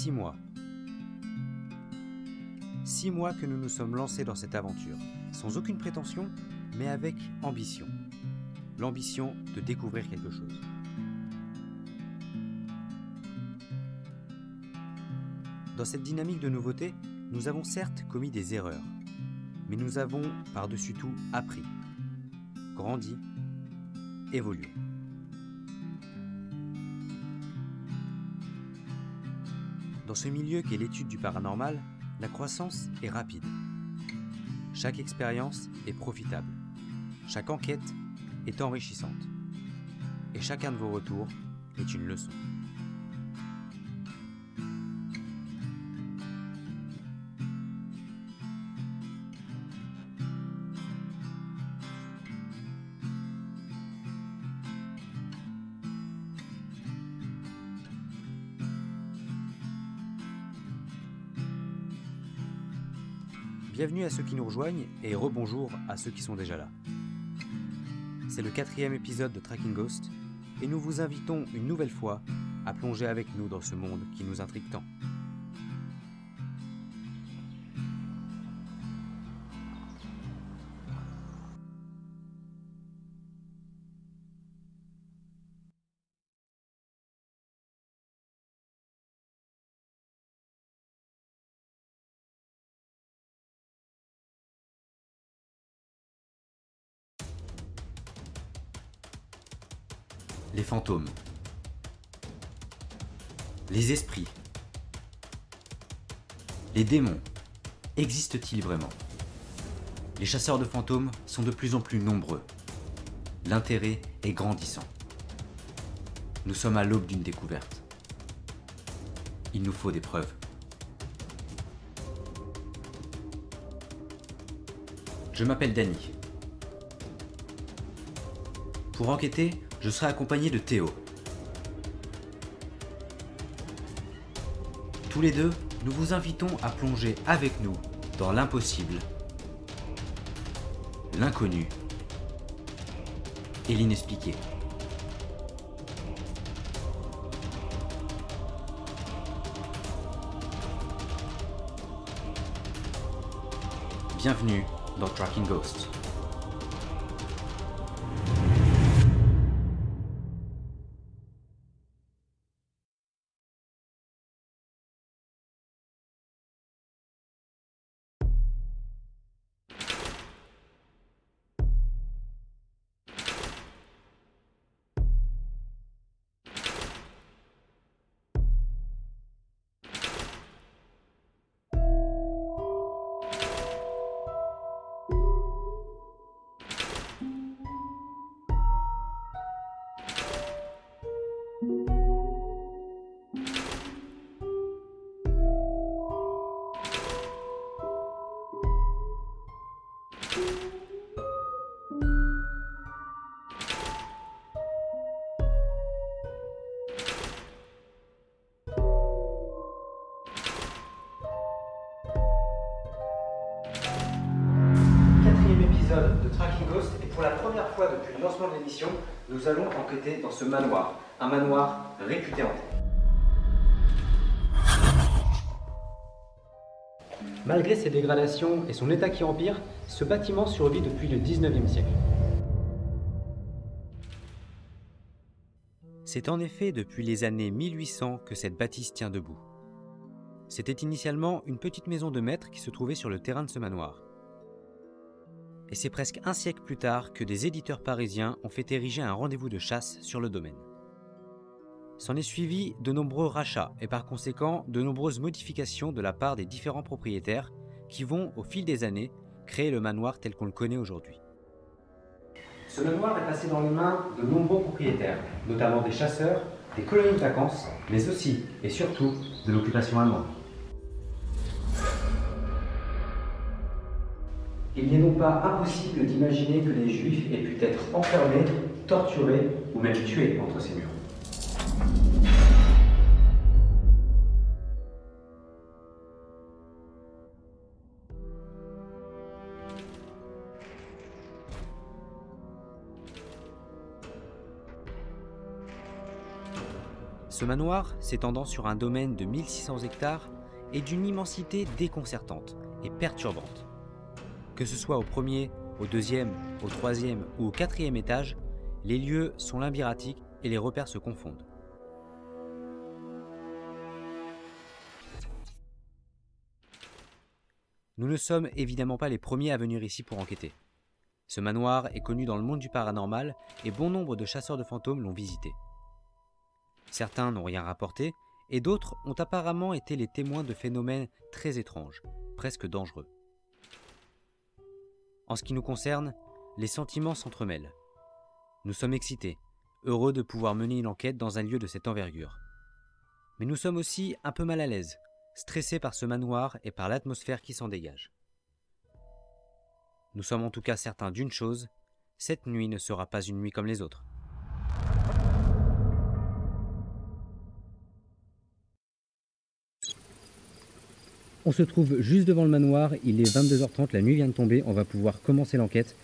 6 mois. 6 mois que nous nous sommes lancés dans cette aventure, sans aucune prétention, mais avec ambition. L'ambition de découvrir quelque chose. Dans cette dynamique de nouveauté, nous avons certes commis des erreurs, mais nous avons par-dessus tout appris, grandi, évolué. Dans ce milieu qu'est l'étude du paranormal, la croissance est rapide. Chaque expérience est profitable. Chaque enquête est enrichissante. Et chacun de vos retours est une leçon. Bienvenue à ceux qui nous rejoignent et rebonjour à ceux qui sont déjà là. C'est le 4e épisode de Tracking Ghost et nous vous invitons une nouvelle fois à plonger avec nous dans ce monde qui nous intrigue tant. Les fantômes, les esprits, les démons, existent-ils vraiment? Les chasseurs de fantômes sont de plus en plus nombreux. L'intérêt est grandissant. Nous sommes à l'aube d'une découverte. Il nous faut des preuves. Je m'appelle Danny. Pour enquêter, je serai accompagné de Théo. Tous les deux, nous vous invitons à plonger avec nous dans l'impossible, l'inconnu et l'inexpliqué. Bienvenue dans Tracking Ghost. De Tracking Ghost, et pour la première fois depuis le lancement de l'émission, nous allons enquêter dans ce manoir, un manoir réputé hanté. Malgré ses dégradations et son état qui empire, ce bâtiment survit depuis le 19e siècle. C'est en effet depuis les années 1800 que cette bâtisse tient debout. C'était initialement une petite maison de maître qui se trouvait sur le terrain de ce manoir. Et c'est presque un siècle plus tard que des éditeurs parisiens ont fait ériger un rendez-vous de chasse sur le domaine. S'en est suivi de nombreux rachats et par conséquent de nombreuses modifications de la part des différents propriétaires qui vont, au fil des années, créer le manoir tel qu'on le connaît aujourd'hui. Ce manoir est passé dans les mains de nombreux propriétaires, notamment des chasseurs, des colonies de vacances, mais aussi et surtout de l'occupation allemande. Il n'est donc pas impossible d'imaginer que les Juifs aient pu être enfermés, torturés ou même tués entre ces murs. Ce manoir, s'étendant sur un domaine de 1600 hectares, est d'une immensité déconcertante et perturbante. Que ce soit au premier, au deuxième, au troisième ou au quatrième étage, les lieux sont labyrinthiques et les repères se confondent. Nous ne sommes évidemment pas les premiers à venir ici pour enquêter. Ce manoir est connu dans le monde du paranormal et bon nombre de chasseurs de fantômes l'ont visité. Certains n'ont rien rapporté et d'autres ont apparemment été les témoins de phénomènes très étranges, presque dangereux. En ce qui nous concerne, les sentiments s'entremêlent. Nous sommes excités, heureux de pouvoir mener une enquête dans un lieu de cette envergure. Mais nous sommes aussi un peu mal à l'aise, stressés par ce manoir et par l'atmosphère qui s'en dégage. Nous sommes en tout cas certains d'une chose, cette nuit ne sera pas une nuit comme les autres. On se trouve juste devant le manoir, il est 22h30, la nuit vient de tomber, on va pouvoir commencer l'enquête.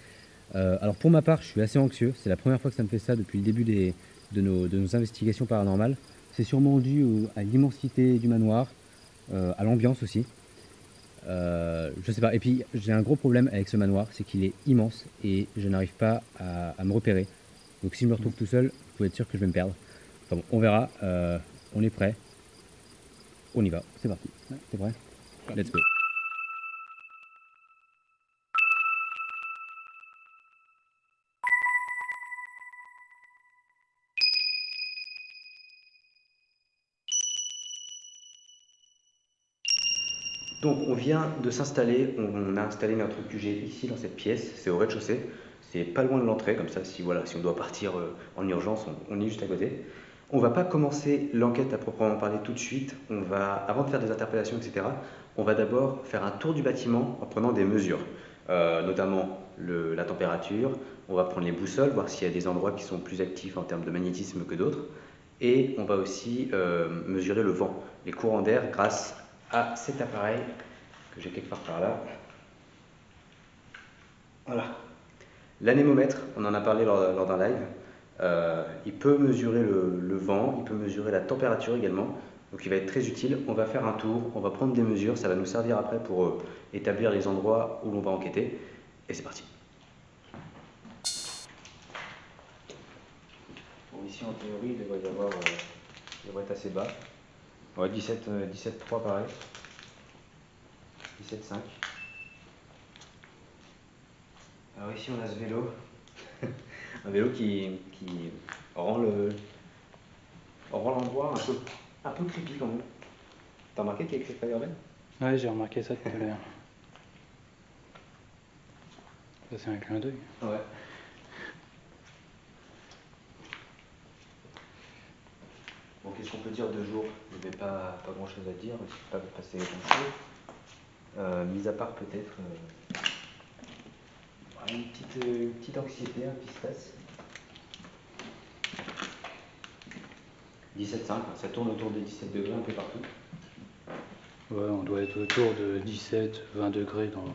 Alors pour ma part, je suis assez anxieux, c'est la première fois que ça me fait ça depuis le début de nos investigations paranormales. C'est sûrement dû à l'immensité du manoir, à l'ambiance aussi. Je sais pas, et puis j'ai un gros problème avec ce manoir, c'est qu'il est immense et je n'arrive pas à me repérer. Donc si je me retrouve tout seul, vous pouvez être sûr que je vais me perdre. Enfin bon, on verra, on est prêt, on y va, c'est parti. Ouais, t'es prêt? Let's go. Donc on vient de s'installer, on a installé notre QG ici dans cette pièce, c'est au rez-de-chaussée, c'est pas loin de l'entrée, comme ça si, voilà, si on doit partir en urgence, on est juste à côté. On va pas commencer l'enquête à proprement parler tout de suite, avant de faire des interpellations, etc., on va d'abord faire un tour du bâtiment en prenant des mesures, notamment la température, on va prendre les boussoles, voir s'il y a des endroits qui sont plus actifs en termes de magnétisme que d'autres, et on va aussi mesurer le vent, les courants d'air grâce à cet appareil que j'ai quelque part par là. Voilà. L'anémomètre, on en a parlé lors d'un live, il peut mesurer le vent, il peut mesurer la température également, donc il va être très utile. On va faire un tour, on va prendre des mesures, ça va nous servir après pour établir les endroits où l'on va enquêter, et c'est parti. Bon, ici en théorie il devrait être assez bas. Ouais, 17,3 pareil. 17,5. Alors ici on a ce vélo, un vélo qui rend l'endroit un peu creepy quand même. T'as remarqué qu'il y a écrit Fireman? Ouais, j'ai remarqué ça tout à l'heure. Ça c'est un clin d'œil. Ouais. Bon, qu'est-ce qu'on peut dire de jour? Il n'y avait pas grand chose à dire, il ne s'est pas passé grand chose. Mis à part peut-être une petite anxiété, un petit stress. 17,5, ça tourne autour des 17 degrés un peu partout. Ouais, on doit être autour de 17, 20 degrés dans... Ouais.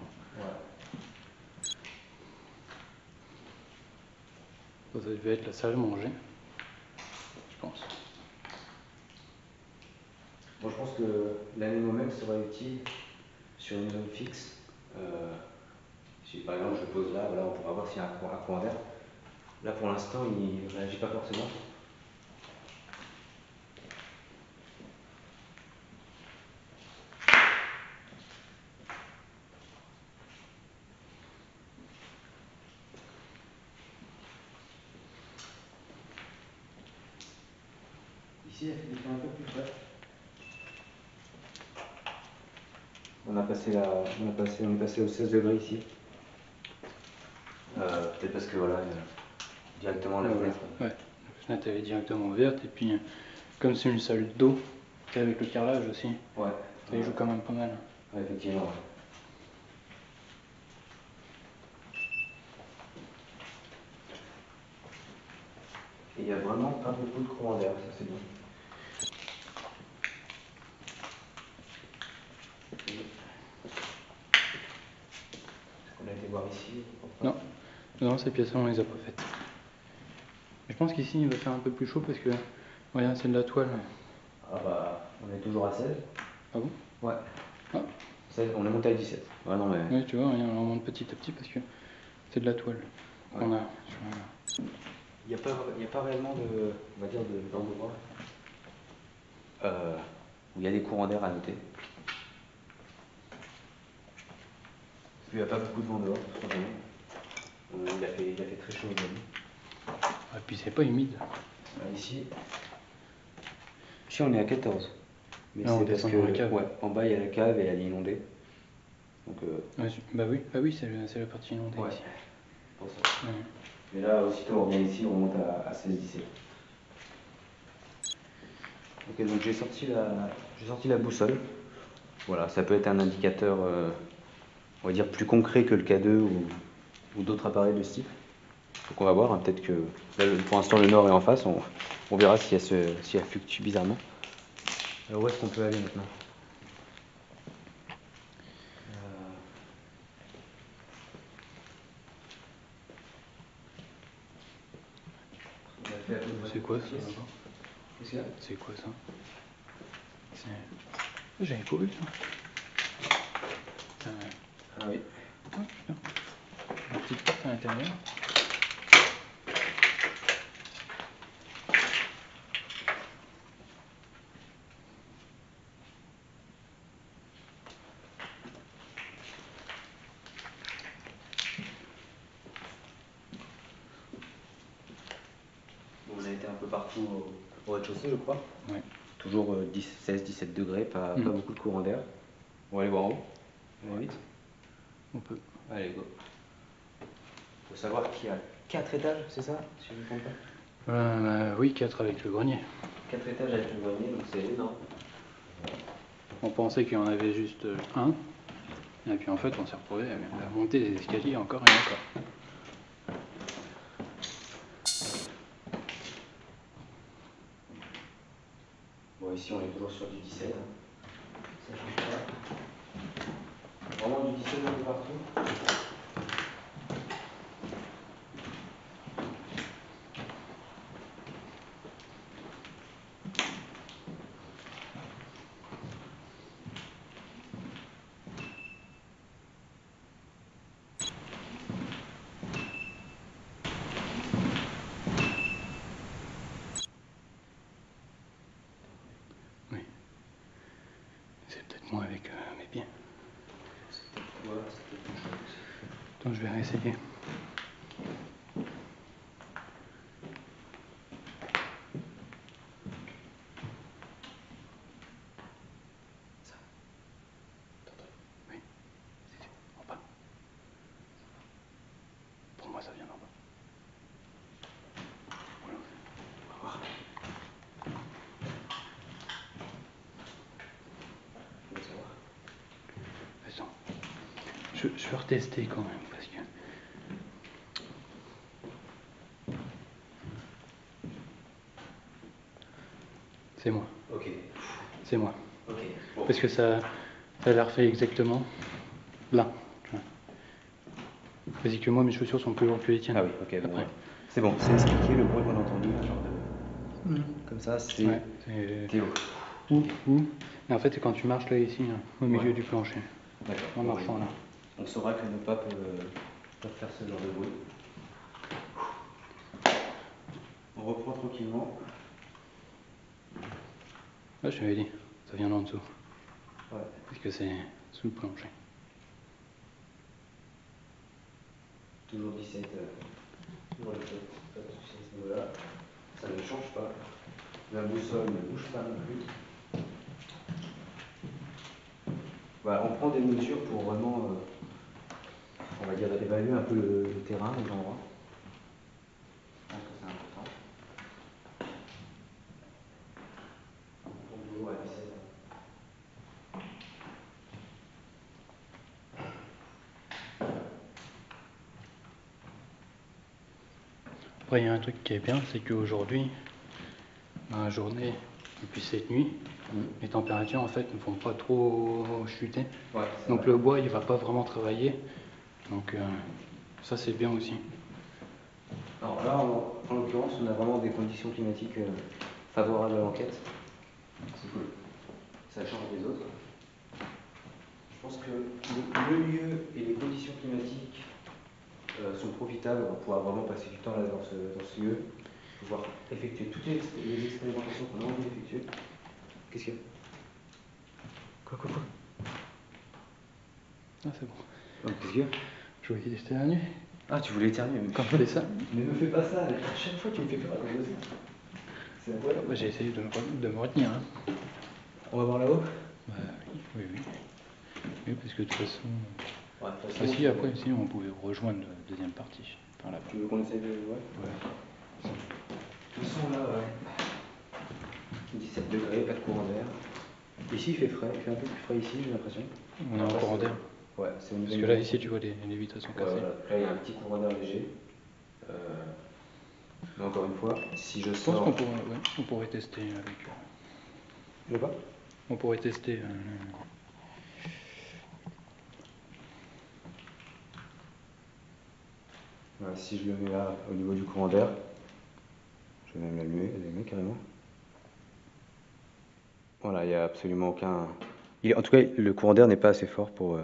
Ça devait être la salle à manger, je pense. Bon, je pense que l'anémomètre serait utile sur une zone fixe. Si par exemple je pose là, voilà, on pourra voir s'il y a un courant d'air. Là pour l'instant il ne réagit pas forcément. Ici il fait un peu plus frais. On est passé aux 16 degrés ici. Peut-être parce que voilà, directement la fenêtre. Ouais, la fenêtre elle est directement ouverte et puis comme c'est une salle d'eau, avec le carrelage aussi, Ouais. ça y joue quand même pas mal. Ouais, effectivement. Ouais. Et il n'y a vraiment pas beaucoup de courant d'air, ça c'est bien. On a été voir ici. Non, non, ces pièces-là on les a pas faites. Mais je pense qu'ici il va faire un peu plus chaud parce que Regarde, c'est de la toile. Ah bah, on est toujours à 16. Ah bon? Ouais. Ah. 16, on est monté à 17. Ouais, non, mais... Oui, tu vois, regarde, on monte petit à petit parce que c'est de la toile qu'on a. Il n'y a pas réellement de, on va dire, d'endroit où il y a des courants d'air à noter. Il n'y a pas beaucoup de vent dehors, tout simplement. Il a fait très chaud aujourd'hui. Et puis c'est pas humide. Ici, on est à 14. Mais Là, on c'est parce descend que dans la cave. ouais, en bas il y a la cave et elle est inondée. Donc, Bah oui, c'est la partie inondée ouais, ici. pour ça. Ouais. Mais là, aussitôt on revient ici, on remonte à 16-17. Ok, donc j'ai sorti la boussole. Voilà, ça peut être un indicateur, on va dire, plus concret que le K2 ou d'autres appareils de ce type. Donc on va voir, hein, peut-être que là, pour l'instant le nord est en face, on verra si elle fluctue bizarrement. Alors où est-ce qu'on peut aller maintenant? C'est quoi ça là-bas? Qu'est-ce qu'il y a? C'est quoi ça? J'avais pas vu ça. Ah oui. Oh putain. Une petite porte à l'intérieur. On a été un peu partout au rez-de-chaussée, je crois. Ouais. Toujours 16-17 degrés, pas beaucoup de courant d'air. On va aller voir en haut. On va vite. On peut. Allez, go. Faut savoir qu'il y a 4 étages, c'est ça? Si je ne me trompe pas. Oui, 4 avec le grenier. 4 étages avec le grenier, donc c'est énorme. On pensait qu'il y en avait juste un. Et puis en fait, on s'est retrouvé à monter des escaliers encore et encore. Bon, ici on est toujours sur du 17. Ça change pas. Vraiment du 17 un peu partout. Oui. C'est peut-être moi avec mes pieds. C'est peut-être toi, c'est peut-être ton choix aussi. Attends, je vais réessayer. Oui. En bas. Pour moi, ça vient d'en bas. Voilà. On va voir. On va savoir. Attends. Je vais retester quand même parce que. C'est moi. Ok. C'est moi. Ok. Bon. Parce que ça l'a refait exactement là. Vas-y que moi mes chaussures sont plus lourdes que les tiennes. Ah oui, ok, bon. Après. C'est bon, c'est expliqué le bruit qu'on a entendu, genre de. Comme ça, c'est Théo. Où Et en fait, c'est quand tu marches là ici, hein, au milieu du plancher. D'accord. En marchant là. On saura que nos pas peuvent faire ce genre de bruit. On reprend tranquillement. Là, je t'avais dit, ça vient d'en dessous. Ouais. Parce que c'est sous le plancher. Toujours 17. Toujours le fait. Pas de soucis à ce niveau-là. Ça ne change pas. La boussole ne bouge pas non plus. Voilà, on prend des mesures pour vraiment, on va dire, évaluer un peu le terrain, les endroits. Je pense que c'est important. On tombe toujours à 17. Après, il y a un truc qui est bien, c'est qu'aujourd'hui, dans la journée et puis cette nuit, les températures en fait ne vont pas trop chuter. Ouais, donc le bois, il va pas vraiment travailler. Donc ça, c'est bien aussi. Alors là, en l'occurrence, on a vraiment des conditions climatiques favorable à l'enquête. C'est cool. Ça change des autres. Je pense que le lieu et les conditions climatiques sont profitables. On pourra vraiment passer du temps là dans ce lieu, pouvoir effectuer toutes les expérimentations qu'on a envie d'effectuer. Qu'est-ce qu'il y a? Quoi? Ah, c'est bon. Oh, qu'est-ce qu'il y a? Je voulais tester la nuit. Ah, tu voulais éternuer. Quand je fais ça. Mais me fais pas ça, à chaque fois tu me fais peur à cause de ça. C'est incroyable. Bah, j'ai essayé de me retenir. Hein. On va voir là-haut? Bah oui. Oui, parce que de toute façon. Ouais, de toute façon, Si, après, si, on pouvait rejoindre la deuxième partie. Par là-bas. Tu veux qu'on essaye de. Ouais. De toute façon, là, 17 degrés, pas de courant d'air. Ici, il fait frais, il fait un peu plus frais ici, j'ai l'impression. On a un courant d'air. Ouais, c'est au niveau. Parce que là, ici, tu vois, les vitres sont cassées. Voilà. Là, il y a un petit courant d'air léger. Mais encore une fois, si je Je sors. pense qu'on pourrait tester avec. Je sais pas. On pourrait tester. Ouais, si je le mets là, au niveau du courant d'air, je vais même l'allumer carrément. Voilà, il n'y a absolument aucun. En tout cas, le courant d'air n'est pas assez fort pour.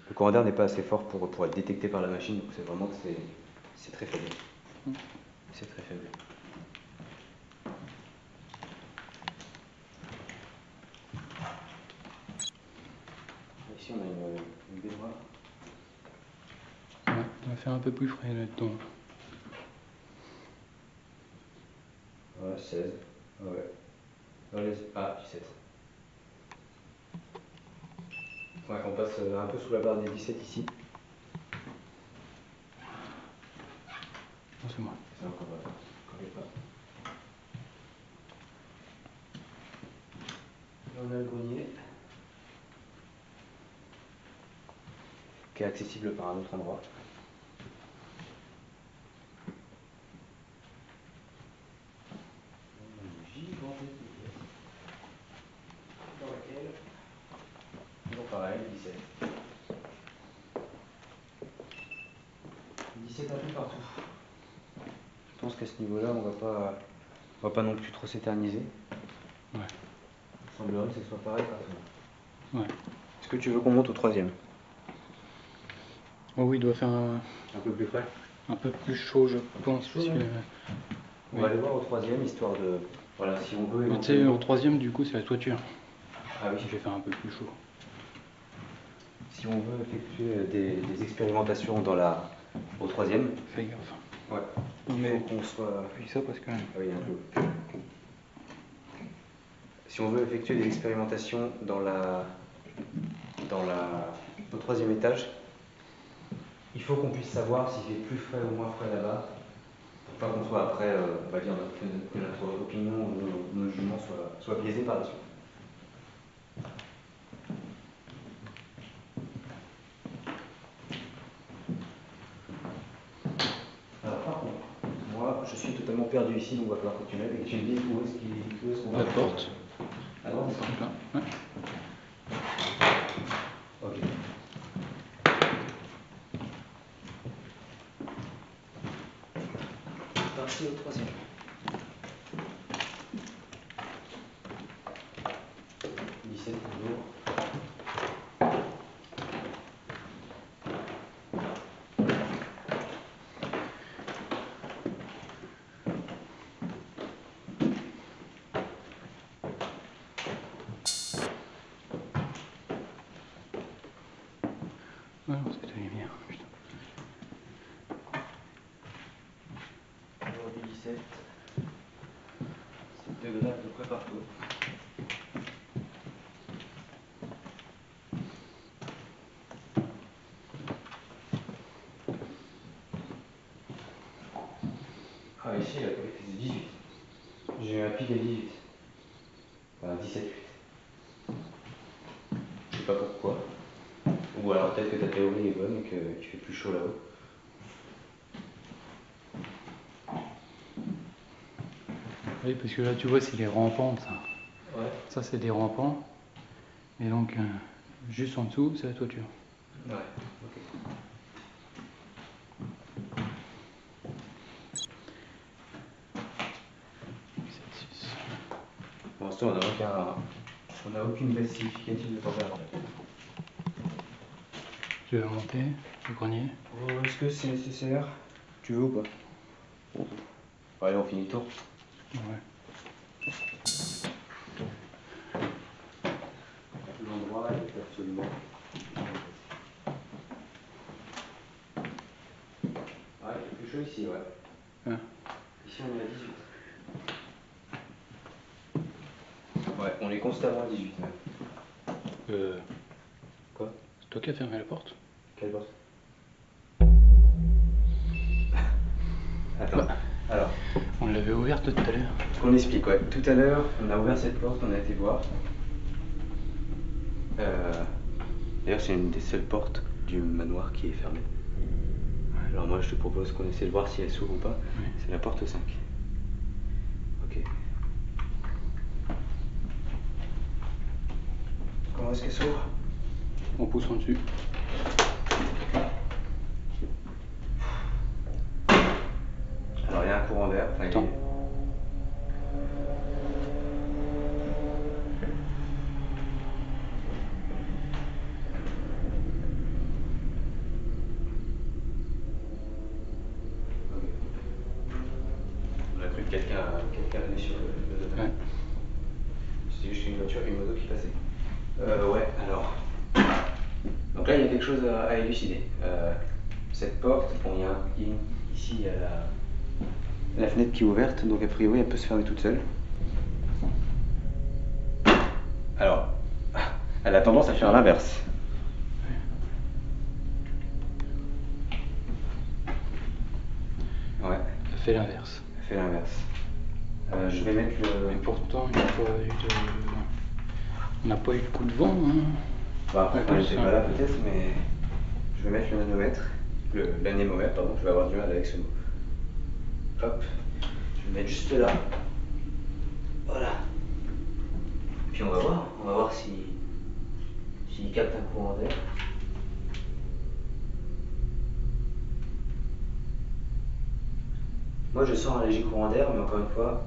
Le courant d'air n'est pas assez fort pour être détecté par la machine, donc c'est vraiment que c'est très faible. C'est très faible. Ici, on a une baignoire. Ouais, on va faire un peu plus frais là-dedans. Ouais, 16. Ouais. 17. Ouais, on passe un peu sous la barre des 17 ici. Non, c'est moi. C'est encore pas. Là, on a le grenier qui est accessible par un autre endroit. Une gigantesque pièce dans laquelle, toujours pareil, 17. 17 un peu partout. Je pense qu'à ce niveau-là, on va pas non plus trop s'éterniser. Ouais. Il semblerait que ce soit pareil partout. Ouais. Est-ce que tu veux qu'on monte au troisième? Oh oui, il doit faire un peu plus frais? un peu plus chaud, je pense. Parce que, on va aller voir au troisième, histoire de. Voilà, si on veut. Tu sais, au troisième, du coup, c'est la toiture. Ah oui. Je vais faire un peu plus chaud. Si on veut effectuer des expérimentations au troisième. Fais gaffe. Ouais. Mais il faut qu'on soit. Puis ça parce que. Ah oui, un peu. Si on veut effectuer des expérimentations au troisième étage, il faut qu'on puisse savoir s'il fait plus frais ou moins frais là-bas, pour pas qu'on soit après, on va dire, que notre opinion ou nos jugements soient biaisés par la suite. Alors par contre, moi je suis totalement perdu ici, donc on va falloir que tu m'aides et que tu me dises où est-ce qu'on va. La porte. La porte, c'est là. Ouais. Ok. Parti au troisième. Toujours. Ouais, non, c'est la lumière. Putain. Aujourd'hui 17. 7 degrés à peu près partout. Ah, ici, la collecte c'est 18. J'ai un pic à 18. Enfin, 17,8. Je sais pas pourquoi. Ou alors peut-être que ta théorie est bonne et qu'il fait plus chaud là-haut. Oui, parce que là, tu vois, c'est les rampants, ça. Ouais. Ça, c'est des rampants. Et donc, juste en dessous, c'est la toiture. Ouais, ok. l'instant, on n'a aucune baisse significative de température. Tu veux monter le grenier? Est-ce que c'est nécessaire? Tu veux ou pas? Bon. Allez, on finit le tour. Ouais. L'endroit est absolument... Ouais, il fait plus chaud ici, ouais. Hein? Ici, on est à 18. Ouais, on est constamment à 18 même. Quoi? C'est toi qui as fermé la porte? Quelle porte? Attends, alors... On l'avait ouverte tout à l'heure. On explique, ouais. Tout à l'heure, on a ouvert cette porte, on a été voir. D'ailleurs, c'est une des seules portes du manoir qui est fermée. Alors moi, je te propose qu'on essaie de voir si elle s'ouvre ou pas. Oui. C'est la porte 5. Ok. Comment est-ce qu'elle s'ouvre? En poussant dessus. Alors, il y a un courant d'air. Enfin, Attends. On a cru que quelqu'un venait sur le domaine. Ouais. C'était juste une moto qui passait. Ouais, alors. Donc là, il y a quelque chose à élucider. Cette porte, bon, ici, il y a la fenêtre qui est ouverte, donc a priori, elle peut se fermer toute seule. Alors, elle a tendance à faire l'inverse. Ouais. Elle fait l'inverse. Elle fait l'inverse. Je vais mettre le... Mais pourtant, il n'y a pas eu de... On n'a pas eu de coup de vent, hein. Bah après, quand j'étais pas là peut-être, mais je vais mettre le nanomètre, l'anémomètre, pardon, je vais avoir du mal avec ce mot. Hop, je vais le mettre juste là. Voilà. Puis on va voir s'il capte un courant d'air. Moi je sens un léger courant d'air, mais encore une fois,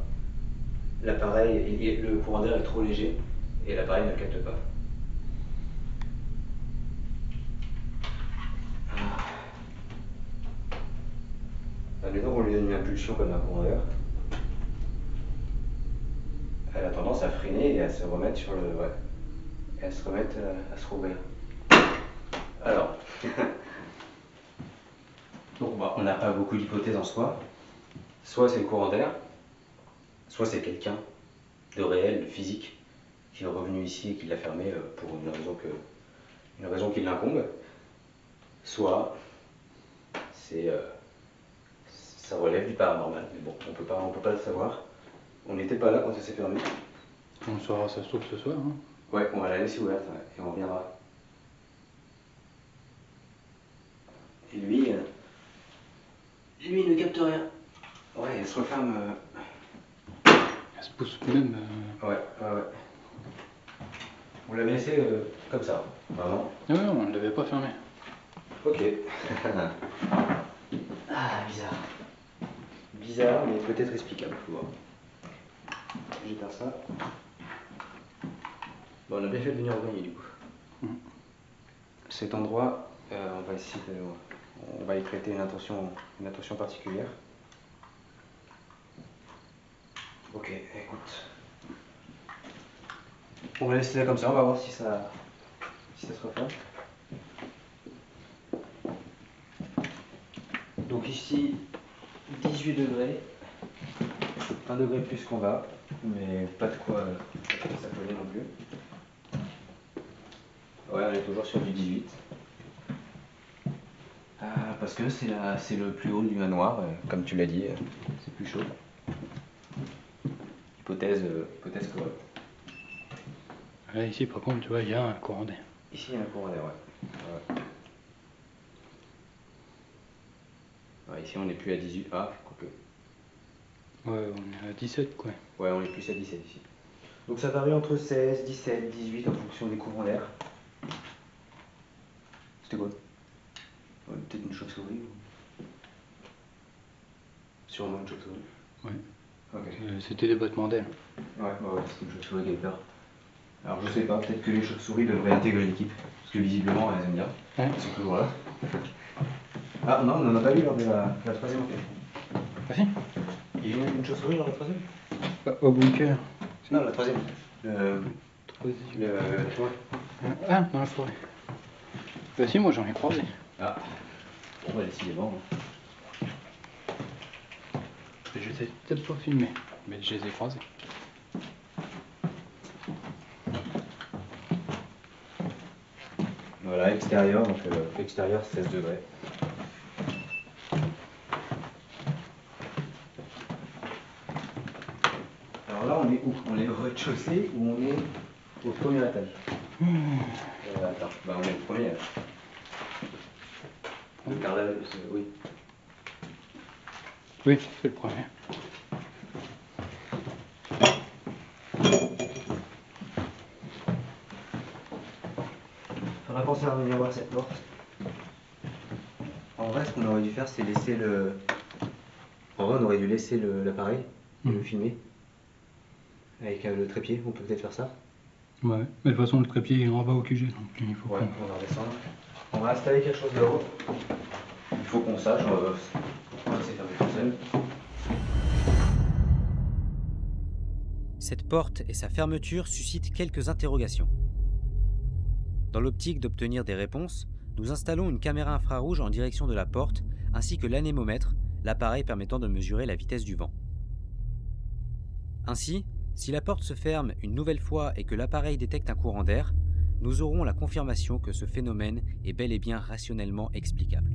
l'appareil, le courant d'air est trop léger et l'appareil ne le capte pas. Admettons qu'on lui donne une impulsion comme un courant d'air. Elle a tendance à freiner et à se remettre sur le... Ouais. Et à se remettre à se rouvrir. Alors... Donc bah, on n'a pas beaucoup d'hypothèses en soi. Soit c'est le courant d'air, soit c'est quelqu'un de réel, de physique, qui est revenu ici et qui l'a fermé pour une raison qui l'incombe. Soit ça relève du paranormal, mais bon, on peut pas le savoir. On n'était pas là quand ça s'est fermé. On le saura, ça se trouve, ce soir, hein. Ouais, on va la laisser ouverte, ouais, et on reviendra. Et lui il ne capte rien. Ouais, elle se referme. Elle se pousse même... Ouais. On l'avait laissé comme ça, vraiment. Ah ouais, on ne l'avait pas fermé. Ok. Ah, bizarre. Bizarre, mais peut-être explicable, faut voir. J'éteins ça. Bon, on a bien fait de venir au grenier du coup. Cet endroit, on va essayer on va y prêter une attention particulière. Ok, écoute. On va laisser ça comme ça, on va voir si ça se referme. Donc ici, 18 degrés. 1 degré plus qu'on va, mais pas de quoi s'affoler non plus. Ouais, on est toujours sur du 18. Parce que c'est le plus haut du manoir, comme tu l'as dit, c'est plus chaud. Hypothèse correcte. Là, ici, par contre, tu vois, il y a un courant d'air. Ici, il y a un courant d'air, ouais. Ouais, ici, on n'est plus à 18. Ah, quoique. Ouais, on est à 17, quoi. Ouais, on est plus à 17 ici. Donc ça varie entre 16, 17, 18 en fonction des courants d'air. C'était quoi? Ouais, peut-être une chauve-souris ou... Sûrement une chauve-souris. Ouais. Ok. C'était des battements d'ailes. Ouais, c'est une chauve-souris qui avait peur. Alors je sais pas, peut-être que les chauves-souris devraient intégrer l'équipe, parce que visiblement elles aiment bien. Ouais. Ils sont toujours là. Ah non, on n'en a pas vu lors de la troisième enquête. Ah si. Il y a eu une chauve-souris dans la troisième? Au bunker. Non, la troisième. Troisième. La forêt. Ah, dans la forêt. Bah si, moi j'en ai croisé. Ah. Bon bah décidément. Je les ai peut-être pas filmés, mais je les ai croisés. Voilà, extérieur, donc extérieur 16 degrés. Alors là, on est où? On est au rez-de-chaussée ou on est au premier étage? Attends, bah on est au premier. Le carrelage, oui. Oui, c'est le premier. Faudra penser à revenir voir cette porte. En vrai, ce qu'on aurait dû faire, c'est laisser le. En vrai, on aurait dû laisser l'appareil et le filmer. Avec le trépied, on peut peut-être faire ça. Ouais, mais de toute façon, le trépied il est en bas au QG, donc il faut Ouais, qu'on... on va redescendre. On va installer quelque chose là-haut. Il faut qu'on sache, pourquoi c'est fermé tout seul. Cette porte et sa fermeture suscitent quelques interrogations. Dans l'optique d'obtenir des réponses, nous installons une caméra infrarouge en direction de la porte, ainsi que l'anémomètre, l'appareil permettant de mesurer la vitesse du vent. Ainsi, si la porte se ferme une nouvelle fois et que l'appareil détecte un courant d'air, nous aurons la confirmation que ce phénomène est bel et bien rationnellement explicable.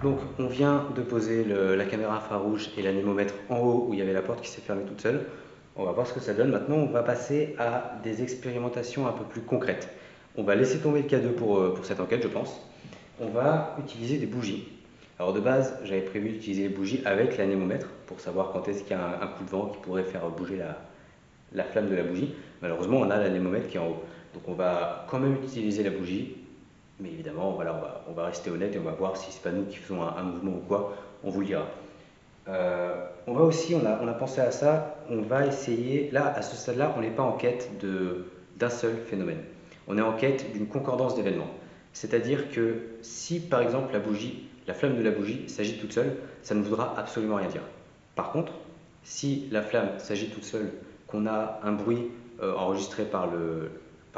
Donc, on vient de poser la caméra infrarouge et l'anémomètre en haut où il y avait la porte qui s'est fermée toute seule. On va voir ce que ça donne. Maintenant, on va passer à des expérimentations un peu plus concrètes. On va laisser tomber le K2 pour cette enquête, je pense. On va utiliser des bougies. Alors de base, j'avais prévu d'utiliser les bougies avec l'anémomètre pour savoir quand est-ce qu'il y a un coup de vent qui pourrait faire bouger la flamme de la bougie. Malheureusement, on a l'anémomètre qui est en haut. Donc on va quand même utiliser la bougie. Mais évidemment, voilà, on va rester honnête et on va voir si c'est pas nous qui faisons un mouvement ou quoi, on vous le dira. On va aussi, on a pensé à ça, on va essayer, là, à ce stade-là, on n'est pas en quête d'un seul phénomène. On est en quête d'une concordance d'événements. C'est-à-dire que si, par exemple, la flamme de la bougie s'agite toute seule, ça ne voudra absolument rien dire. Par contre, si la flamme s'agite toute seule, qu'on a un bruit enregistré par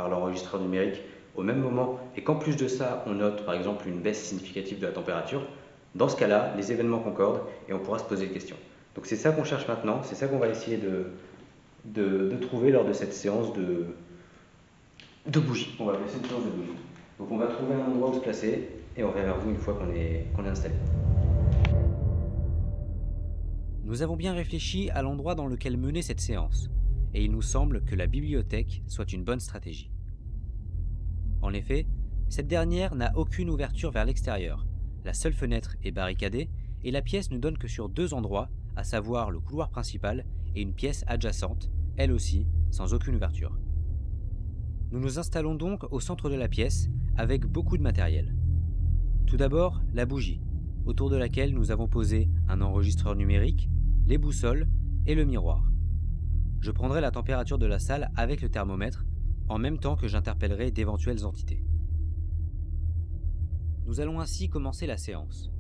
l'enregistreur numérique au même moment, et qu'en plus de ça, on note par exemple une baisse significative de la température, dans ce cas-là, les événements concordent et on pourra se poser des questions. Donc c'est ça qu'on cherche maintenant, c'est ça qu'on va essayer de trouver lors de cette séance de bougies. On va appeler cette séance de bougies. Donc on va trouver un endroit où se placer et on revient vers vous une fois qu'on est installé. Nous avons bien réfléchi à l'endroit dans lequel mener cette séance, et il nous semble que la bibliothèque soit une bonne stratégie. En effet, cette dernière n'a aucune ouverture vers l'extérieur, la seule fenêtre est barricadée et la pièce ne donne que sur deux endroits, à savoir le couloir principal et une pièce adjacente, elle aussi sans aucune ouverture. Nous nous installons donc au centre de la pièce avec beaucoup de matériel. Tout d'abord, la bougie, autour de laquelle nous avons posé un enregistreur numérique, les boussoles et le miroir. Je prendrai la température de la salle avec le thermomètre, en même temps que j'interpellerai d'éventuelles entités. Nous allons ainsi commencer la séance.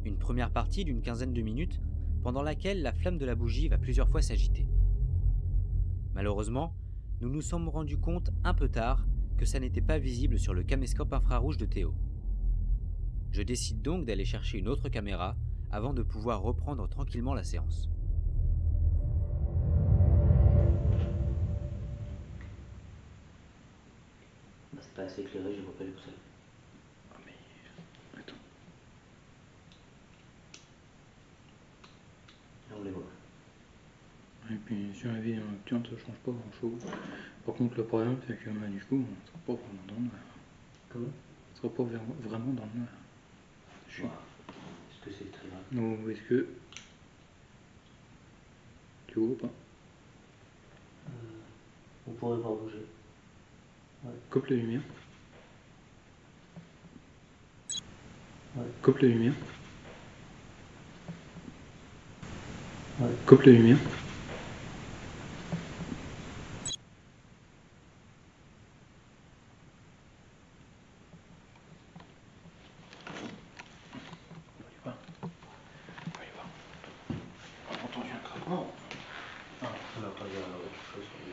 Une première partie d'une quinzaine de minutes, pendant laquelle la flamme de la bougie va plusieurs fois s'agiter. Malheureusement, nous nous sommes rendus compte un peu tard que ça n'était pas visible sur le caméscope infrarouge de Théo. Je décide donc d'aller chercher une autre caméra avant de pouvoir reprendre tranquillement la séance. C'est pas assez éclairé, je vois pas les boussoles. Ah mais... Attends. Là on les voit. Et puis sur la vie nocturne, ça change pas grand chose. Par contre, le problème, c'est que du coup, on sera pas vraiment dans le noir. Comment? On sera pas vraiment dans le noir. Wow. Est-ce que c'est très grave? Non, est-ce que... Tu vois ou pas? On pourrait voir bouger. Ouais. Coupe la lumière. Ouais. Coupe la lumière. Coupe la lumière.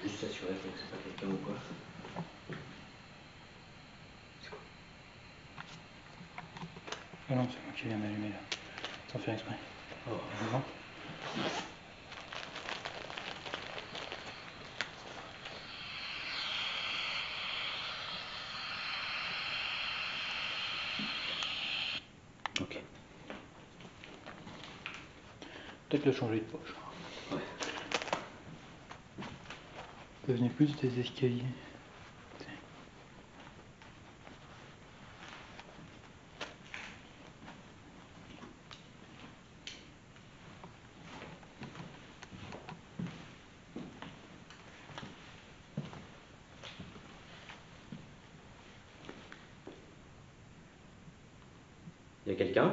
Juste s'assurer que c'est pas quelqu'un ou quoi. Ah non, c'est moi qui viens d'allumer là, sans faire exprès. Oh. Non. Ok. Peut-être le changer de poche. Ouais. Ça venait plus des escaliers. Il y a quelqu'un?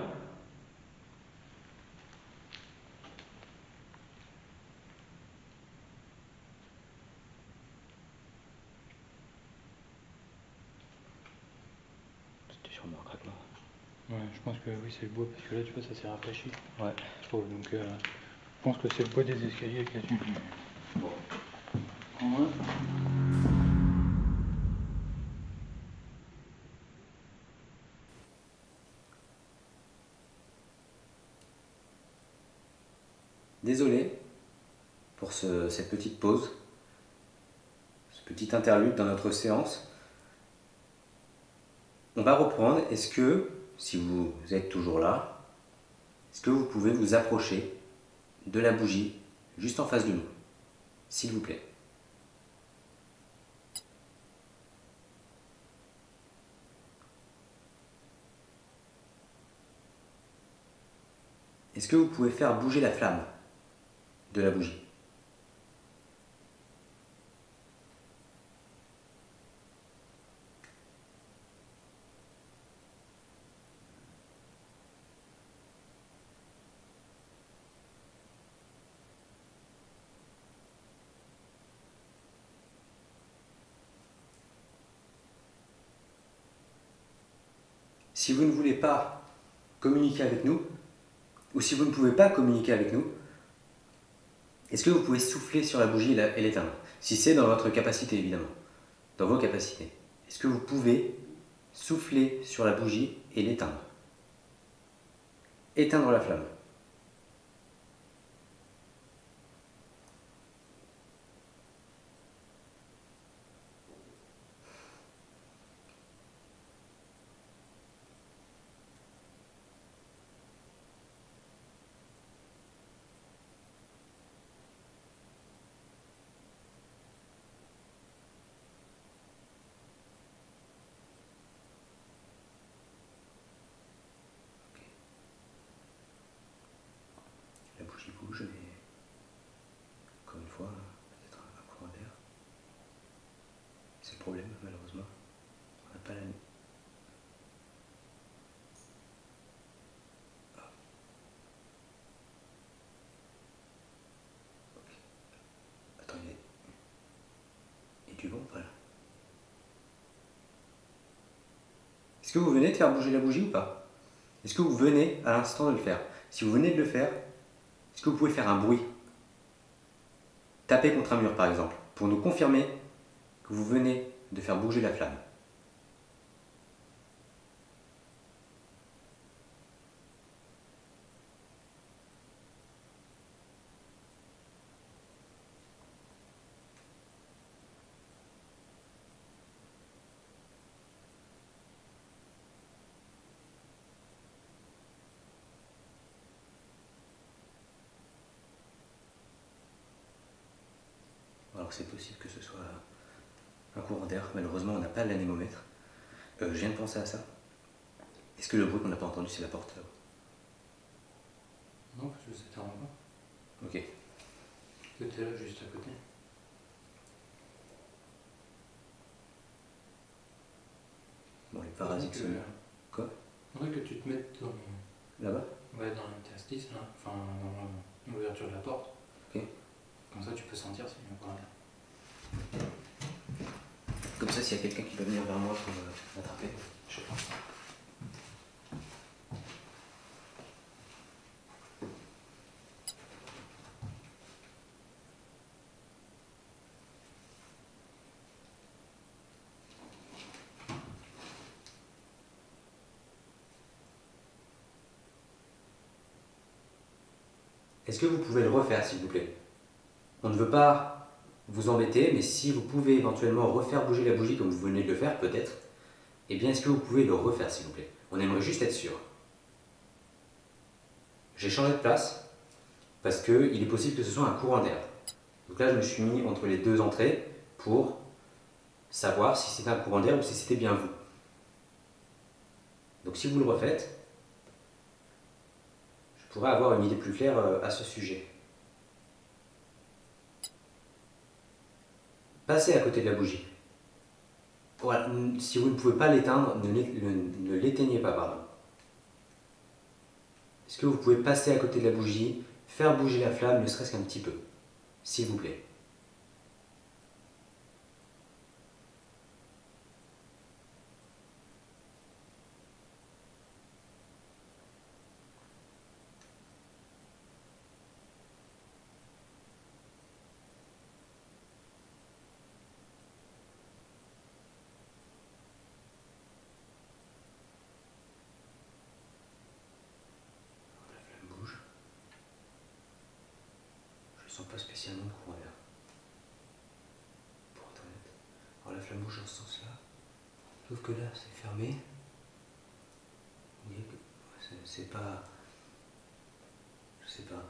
C'était sûrement un craquement. Ouais, je pense que oui, c'est le bois parce que là, tu vois, ça s'est rafraîchi. Ouais. Je trouve. Donc, je pense que c'est le bois des escaliers qui a dû. Bon. Ouais. Désolé pour cette petite pause, ce petit interlude dans notre séance. On va reprendre. Est-ce que, si vous êtes toujours là, est-ce que vous pouvez vous approcher de la bougie juste en face de nous, s'il vous plaît? Est-ce que vous pouvez faire bouger la flamme de la bougie? Si vous ne voulez pas communiquer avec nous, ou si vous ne pouvez pas communiquer avec nous, est-ce que vous pouvez souffler sur la bougie et l'éteindre? Si c'est dans votre capacité, évidemment, dans vos capacités. Est-ce que vous pouvez souffler sur la bougie et l'éteindre? Éteindre la flamme. La bougie bouge, mais encore une fois, peut-être un courant d'air. C'est le problème, malheureusement. On n'a pas la nuit. Attends, il y a du vent ou pas là? Est-ce que vous venez de faire bouger la bougie ou pas? Est-ce que vous venez à l'instant de le faire? Si vous venez de le faire, est-ce que vous pouvez faire un bruit? Taper contre un mur par exemple, pour nous confirmer que vous venez de faire bouger la flamme. Alors c'est possible que ce soit un courant d'air, malheureusement on n'a pas l'anémomètre. Je viens de penser à ça. Est-ce que le bruit qu'on n'a pas entendu c'est la porte là-haut? Non, parce que c'était en bas. Ok. C'était là, juste à côté. Bon, les parasites sont là. Quoi? Faudrait que tu te mettes dans Là-bas? ouais, dans l'interstice, là. Enfin, dans l'ouverture de la porte. Ok. Comme ça, tu peux sentir si tu veux rien. Comme ça, s'il y a quelqu'un qui va venir vers moi pour m'attraper, je sais pas. Est-ce que vous pouvez le refaire, s'il vous plaît? On ne veut pas vous embêter, mais si vous pouvez éventuellement refaire bouger la bougie comme vous venez de le faire, peut-être, eh bien, est-ce que vous pouvez le refaire, s'il vous plaît? On aimerait juste être sûr. J'ai changé de place parce qu'il est possible que ce soit un courant d'air. Donc là, je me suis mis entre les deux entrées pour savoir si c'était un courant d'air ou si c'était bien vous. Donc si vous le refaites, je pourrais avoir une idée plus claire à ce sujet. Passez à côté de la bougie. Voilà. Si vous ne pouvez pas l'éteindre, ne l'éteignez pas, pardon. Est-ce que vous pouvez passer à côté de la bougie, faire bouger la flamme, ne serait-ce qu'un petit peu, s'il vous plaît? La flamme bouge. Je ne sens pas spécialement de courant d'air, pour être honnête. Alors la flamme bouge dans ce sens-là, sauf que là c'est fermé. Vous voyez que c'est pas... Je sais pas.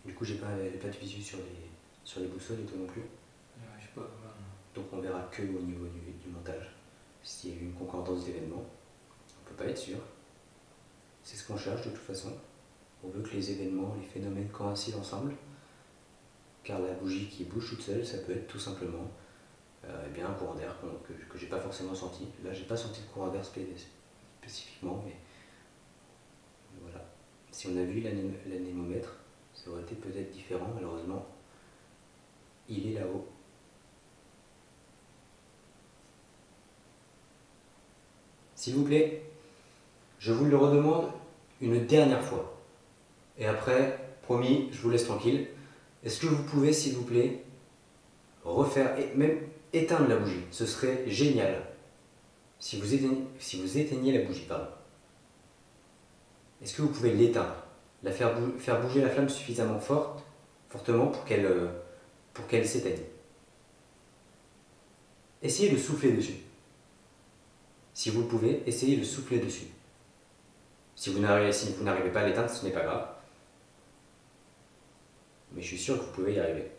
Du coup j'ai pas de visu sur les boussoles et toi non plus. Je sais pas. Donc on verra que au niveau du montage. S'il y a eu une concordance d'événements, on peut pas être sûr. C'est ce qu'on cherche de toute façon. On veut que les événements, les phénomènes coïncident ensemble. Car la bougie qui bouge toute seule, ça peut être tout simplement eh bien, un courant d'air que j'ai pas forcément senti. Là j'ai pas senti de courant d'air spécifiquement, mais voilà. Si on a vu l'anémomètre, ça aurait été peut-être différent. Malheureusement, il est là-haut. S'il vous plaît, je vous le redemande une dernière fois. Et après, promis, je vous laisse tranquille. Est-ce que vous pouvez, s'il vous plaît, refaire, et même éteindre la bougie? Ce serait génial. Si vous éteignez la bougie, pardon. Est-ce que vous pouvez l'éteindre? Faire bouger la flamme suffisamment fortement pour qu'elle s'éteigne. Essayez de souffler dessus. Si vous le pouvez, essayez de souffler dessus. Si vous n'arrivez pas à l'éteindre, ce n'est pas grave. Mais je suis sûr que vous pouvez y arriver.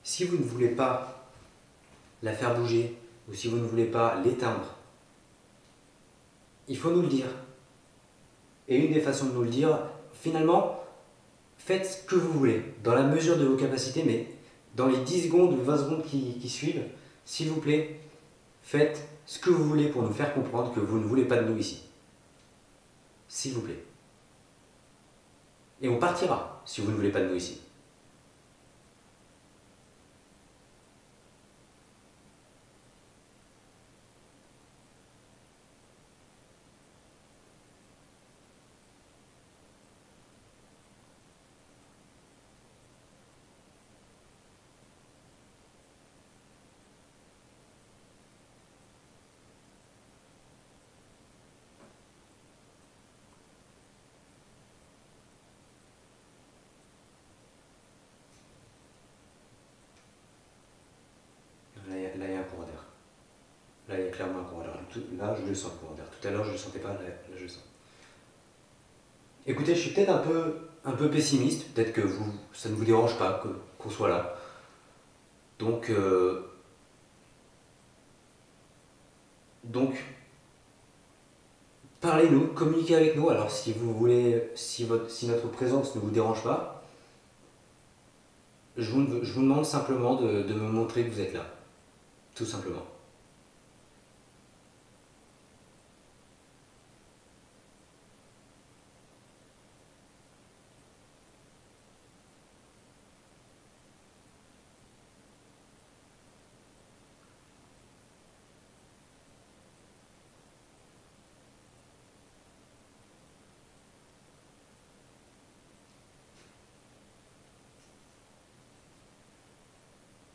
Si vous ne voulez pas la faire bouger, ou si vous ne voulez pas l'éteindre, il faut nous le dire. Et une des façons de nous le dire, finalement, faites ce que vous voulez, dans la mesure de vos capacités, mais dans les 10 secondes ou 20 secondes qui suivent, s'il vous plaît, faites ce que vous voulez pour nous faire comprendre que vous ne voulez pas de nous ici. S'il vous plaît. Et on partira si vous ne voulez pas de nous ici. clairement un courant d'air. Là, je le sens, le courant d'air. Tout à l'heure, je ne le sentais pas, là, je le sens. Écoutez, je suis peut-être un peu pessimiste. Peut-être que ça ne vous dérange pas qu'on soit là. Donc, parlez-nous, communiquez avec nous. Alors, si vous voulez, si notre présence ne vous dérange pas, je vous demande simplement de me montrer que vous êtes là. Tout simplement.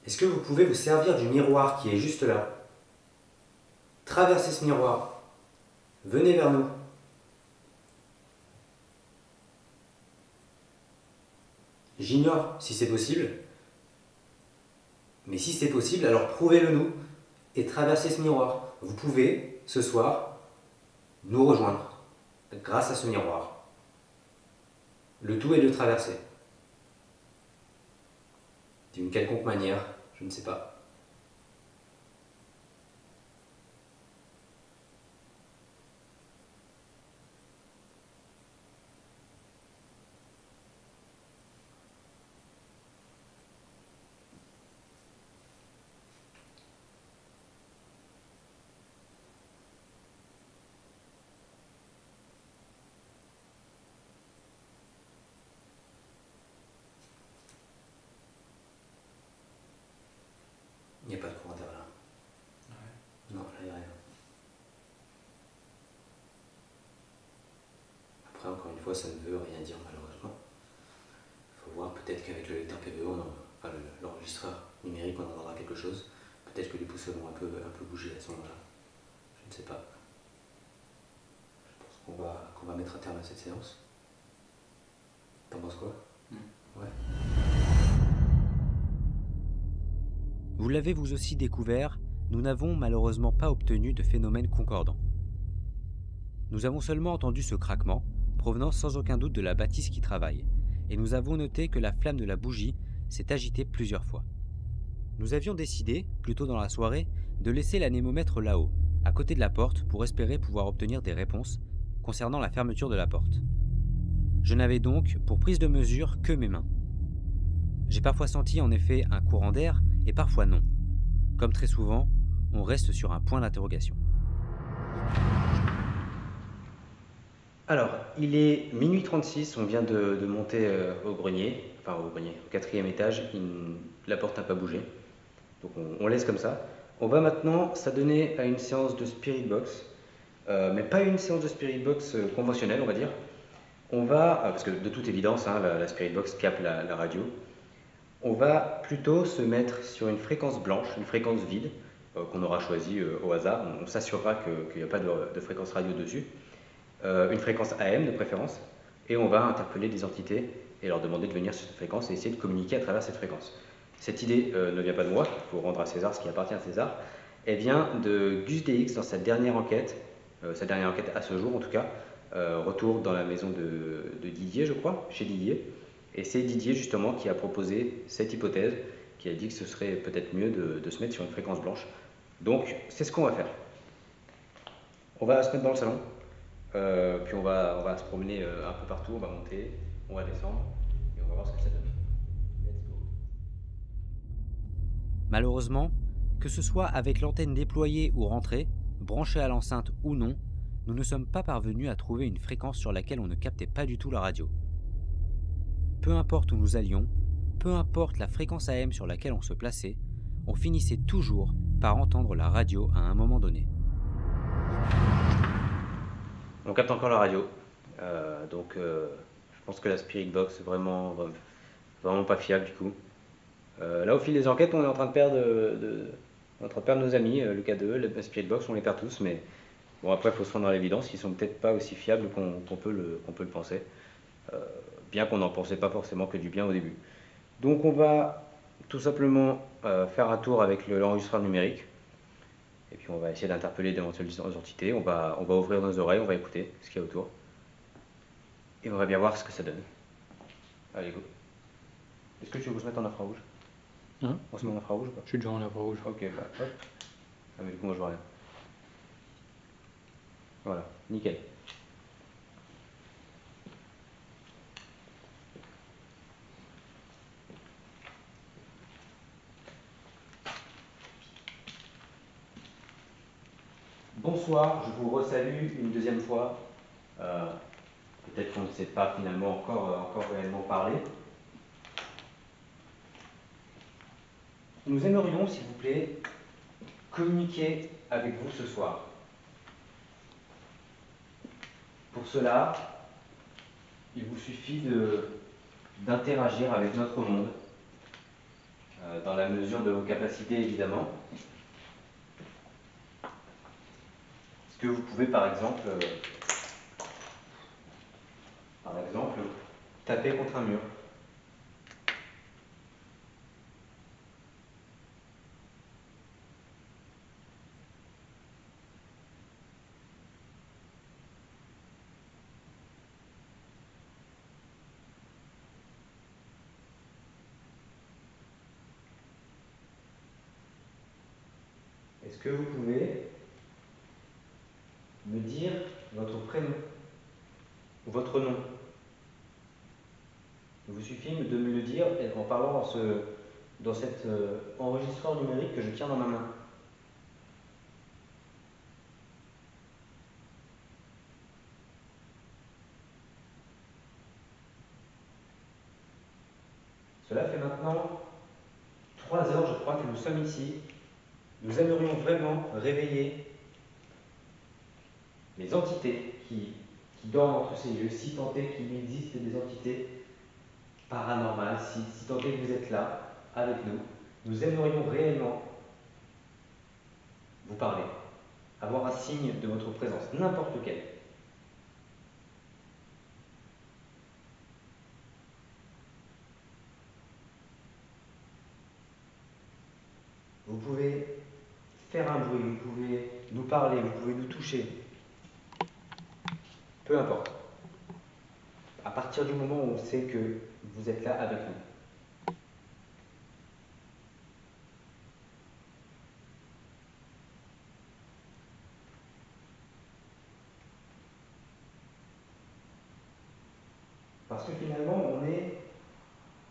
Est-ce que vous pouvez vous servir du miroir qui est juste là? Traversez ce miroir. Venez vers nous. J'ignore si c'est possible. Mais si c'est possible, alors prouvez-le nous et traversez ce miroir. Vous pouvez, ce soir, nous rejoindre grâce à ce miroir. Le tout est de traverser. D'une quelconque manière, je ne sais pas. Il n'y a pas de courant d'air là. Ouais. Non, là il n'y a rien. Après, encore une fois, ça ne veut rien dire malheureusement. Il faut voir, peut-être qu'avec le lecteur PVO, l'enregistreur numérique, on entendra quelque chose. Peut-être que les pouces vont un peu bouger à ce moment-là. Je ne sais pas. Je pense qu'on va mettre un terme à cette séance. T'en penses quoi? Ouais. Vous l'avez vous aussi découvert, nous n'avons malheureusement pas obtenu de phénomène concordant. Nous avons seulement entendu ce craquement, provenant sans aucun doute de la bâtisse qui travaille, et nous avons noté que la flamme de la bougie s'est agitée plusieurs fois. Nous avions décidé, plus tôt dans la soirée, de laisser l'anémomètre là-haut, à côté de la porte, pour espérer pouvoir obtenir des réponses concernant la fermeture de la porte. Je n'avais donc, pour prise de mesure, que mes mains. J'ai parfois senti en effet un courant d'air, et parfois non. Comme très souvent, on reste sur un point d'interrogation. Alors, il est minuit 36, on vient de monter au grenier, au 4e étage, la porte n'a pas bougé, donc on laisse comme ça. On va maintenant s'adonner à une séance de Spirit Box, mais pas une séance de Spirit Box conventionnelle, on va dire. On va, parce que de toute évidence, la Spirit Box capte la radio, on va plutôt se mettre sur une fréquence blanche, une fréquence vide, qu'on aura choisie au hasard. On s'assurera qu'il n'y a pas de fréquence radio dessus. Une fréquence AM de préférence, et on va interpeller des entités et leur demander de venir sur cette fréquence et essayer de communiquer à travers cette fréquence. Cette idée ne vient pas de moi, il faut rendre à César ce qui appartient à César. Elle vient de Gus DX dans sa dernière enquête à ce jour en tout cas, retour dans la maison de Didier, je crois, chez Didier. Et c'est Didier justement qui a proposé cette hypothèse, qui a dit que ce serait peut-être mieux de se mettre sur une fréquence blanche. Donc c'est ce qu'on va faire. On va se mettre dans le salon, puis on va se promener un peu partout, on va monter, on va descendre, et on va voir ce que ça donne. Let's go. Malheureusement, que ce soit avec l'antenne déployée ou rentrée, branchée à l'enceinte ou non, nous ne sommes pas parvenus à trouver une fréquence sur laquelle on ne captait pas du tout la radio. Peu importe où nous allions, peu importe la fréquence AM sur laquelle on se plaçait, on finissait toujours par entendre la radio à un moment donné. On capte encore la radio, donc je pense que la Spirit Box est vraiment pas fiable du coup. Là au fil des enquêtes on est en train de perdre nos amis, le K2, la Spirit Box, on les perd tous, mais bon après il faut se rendre à l'évidence, ils sont peut-être pas aussi fiables qu'on peut le penser, bien qu'on n'en pensait pas forcément que du bien au début. Donc on va tout simplement faire un tour avec l'enregistreur numérique, Et puis on va essayer d'interpeller d'éventuelles entités, on va ouvrir nos oreilles, on va écouter ce qu'il y a autour. Et on va bien voir ce que ça donne. Allez, go. Est-ce que tu veux qu'on se mette en infrarouge? Hein? On se met en infrarouge ou pas? Je suis déjà en infrarouge. Ok, bah hop. Ah mais du coup moi je vois rien. Voilà, nickel. Bonsoir, je vous resalue une deuxième fois. Peut-être qu'on ne sait pas finalement encore réellement parler. Nous aimerions, s'il vous plaît, communiquer avec vous ce soir. Pour cela, il vous suffit d'interagir avec notre monde, dans la mesure de vos capacités évidemment. Est-ce que vous pouvez par exemple, taper contre un mur? Est-ce que vous pouvez me dire votre prénom ou votre nom? Il vous suffit de me le dire en parlant dans cet enregistreur numérique que je tiens dans ma main. Cela fait maintenant 3 heures, je crois, que nous sommes ici. Nous aimerions vraiment réveiller les entités qui dorment entre ces lieux, si tant est qu'il existe des entités paranormales, si tant est que vous êtes là, avec nous. Nous aimerions réellement vous parler, avoir un signe de votre présence, n'importe lequel. Vous pouvez faire un bruit, vous pouvez nous parler, vous pouvez nous toucher. Peu importe. À partir du moment où on sait que vous êtes là avec nous. Parce que finalement, on est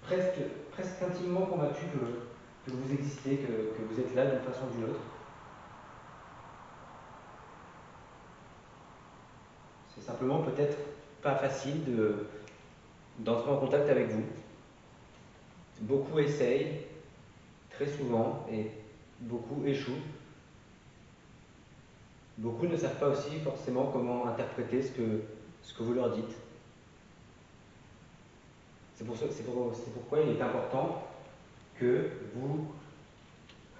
presque intimement convaincu que vous existez, que vous êtes là d'une façon ou d'une autre. C'est simplement peut-être pas facile d'entrer en contact avec vous. Beaucoup essayent, très souvent, et beaucoup échouent. Beaucoup ne savent pas aussi forcément comment interpréter ce que vous leur dites. C'est pourquoi il est important que vous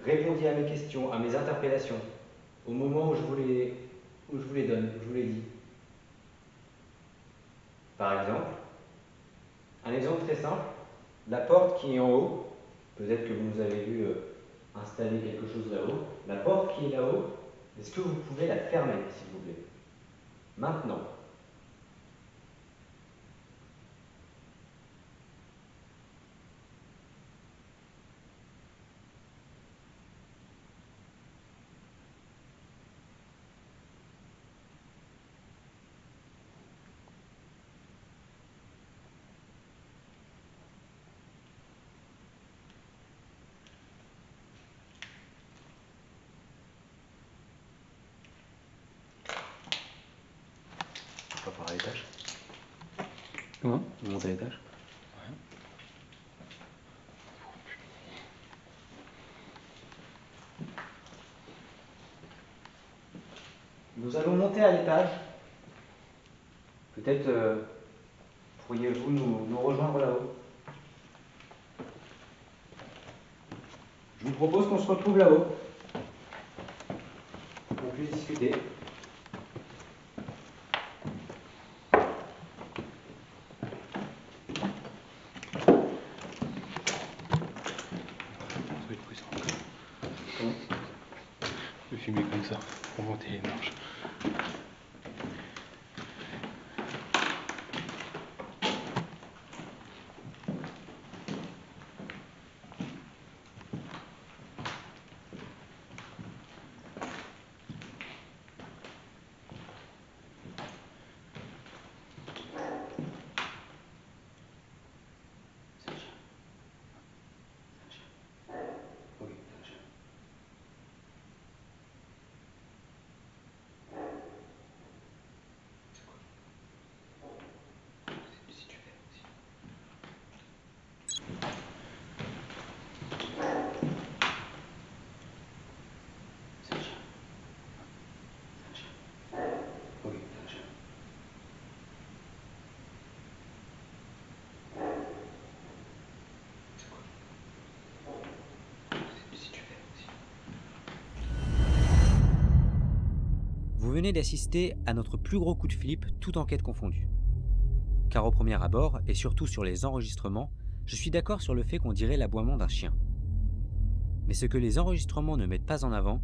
répondiez à mes questions, à mes interpellations, au moment où je vous les donne, où je vous les dis. Par exemple, un exemple très simple, la porte qui est en haut, peut-être que vous avez vu installer quelque chose là-haut, la porte qui est là-haut, est-ce que vous pouvez la fermer, s'il vous plaît? Maintenant. On va voir à l'étage. Comment? Vous montez à l'étage? Nous allons monter à l'étage. Peut-être pourriez-vous nous rejoindre là-haut. Je vous propose qu'on se retrouve là-haut, qu'on puisse discuter. Le filmer comme ça pour monter les marches. Vous venez d'assister à notre plus gros coup de flip, toute enquête confondue. Car au premier abord, et surtout sur les enregistrements, je suis d'accord sur le fait qu'on dirait l'aboiement d'un chien. Mais ce que les enregistrements ne mettent pas en avant,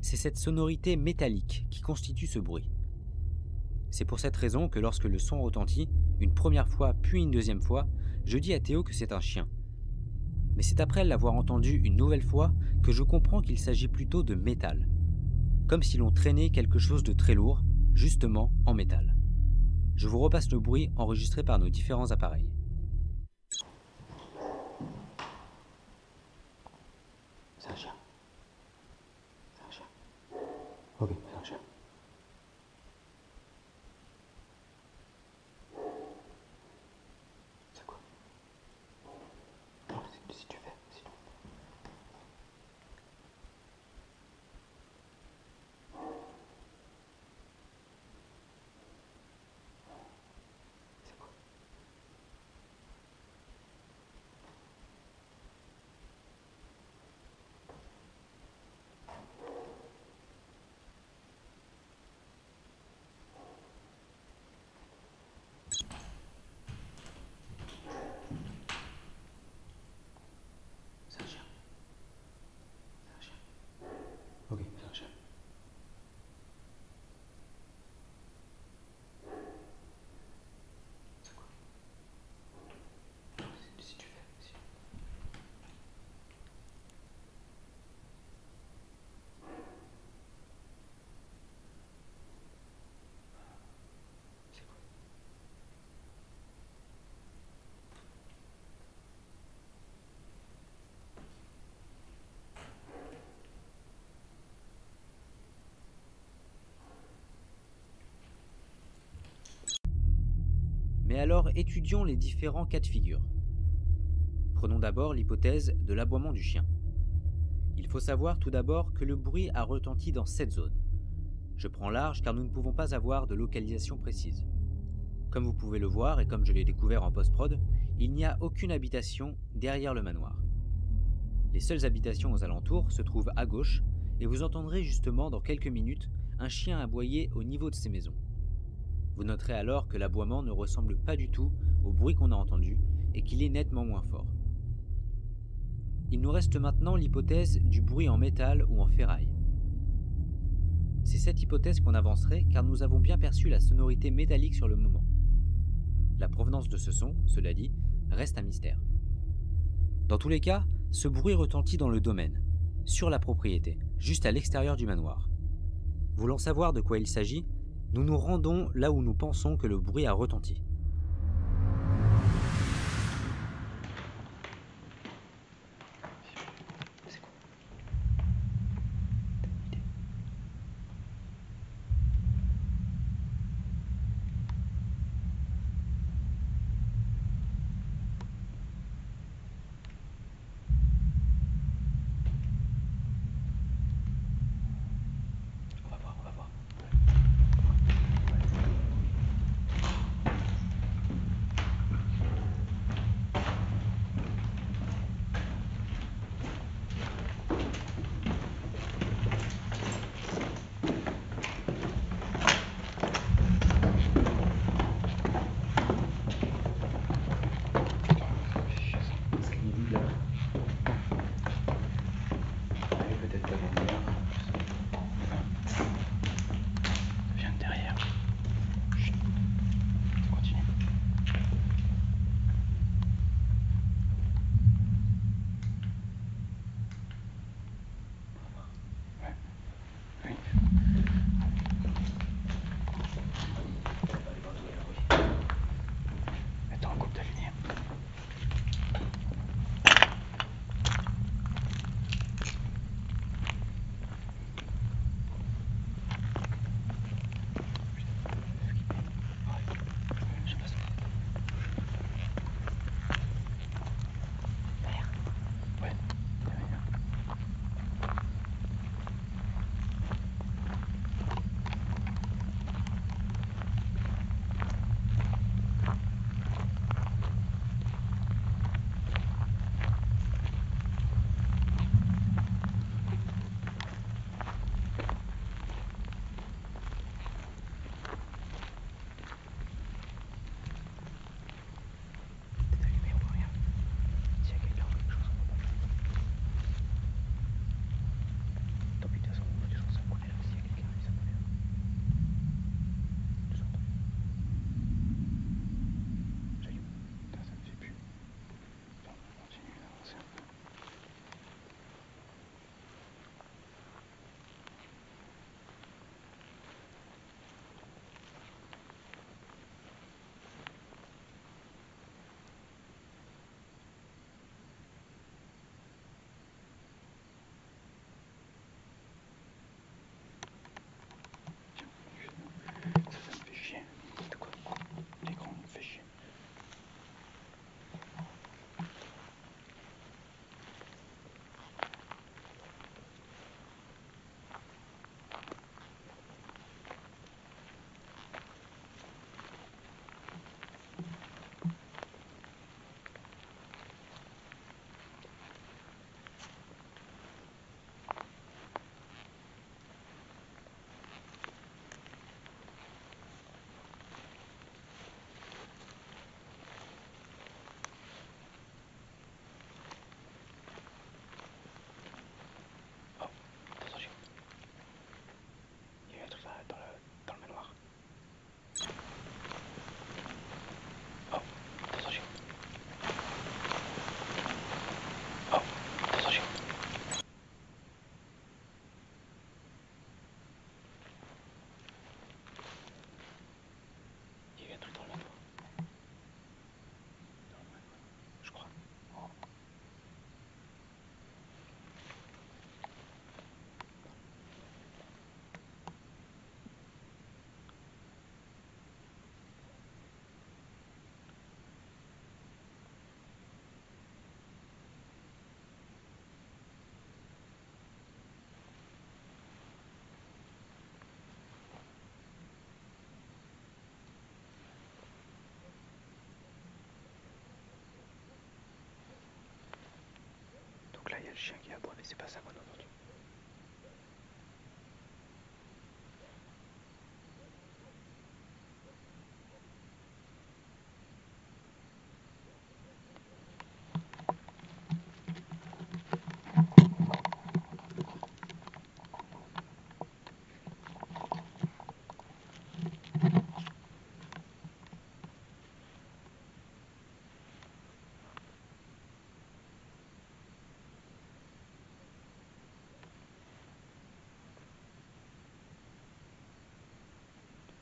c'est cette sonorité métallique qui constitue ce bruit. C'est pour cette raison que lorsque le son retentit, une première fois puis une deuxième fois, je dis à Théo que c'est un chien. Mais c'est après l'avoir entendu une nouvelle fois que je comprends qu'il s'agit plutôt de métal. Comme si l'on traînait quelque chose de très lourd, justement en métal. Je vous repasse le bruit enregistré par nos différents appareils. C'est un chien. C'est un chien. Ok, c'est un chien. C'est quoi? Non, si tu fais, si tu C'est quoi? C'est un chien. C'est un chien. Ok, c'est un chien. C'est quoi? Non, si tu fais, si. C'est quoi? Mais alors étudions les différents cas de figure. Prenons d'abord l'hypothèse de l'aboiement du chien. Il faut savoir tout d'abord que le bruit a retenti dans cette zone. Je prends large car nous ne pouvons pas avoir de localisation précise. Comme vous pouvez le voir et comme je l'ai découvert en post-prod, il n'y a aucune habitation derrière le manoir. Les seules habitations aux alentours se trouvent à gauche et vous entendrez justement dans quelques minutes un chien aboyer au niveau de ces maisons. Vous noterez alors que l'aboiement ne ressemble pas du tout au bruit qu'on a entendu et qu'il est nettement moins fort. Il nous reste maintenant l'hypothèse du bruit en métal ou en ferraille. C'est cette hypothèse qu'on avancerait car nous avons bien perçu la sonorité métallique sur le moment. La provenance de ce son, cela dit, reste un mystère. Dans tous les cas, ce bruit retentit dans le domaine, sur la propriété, juste à l'extérieur du manoir. Voulant savoir de quoi il s'agit, nous nous rendons là où nous pensons que le bruit a retenti. On va voir, on va voir. chien qui aboie, mais c'est pas ça qu'on a entendu.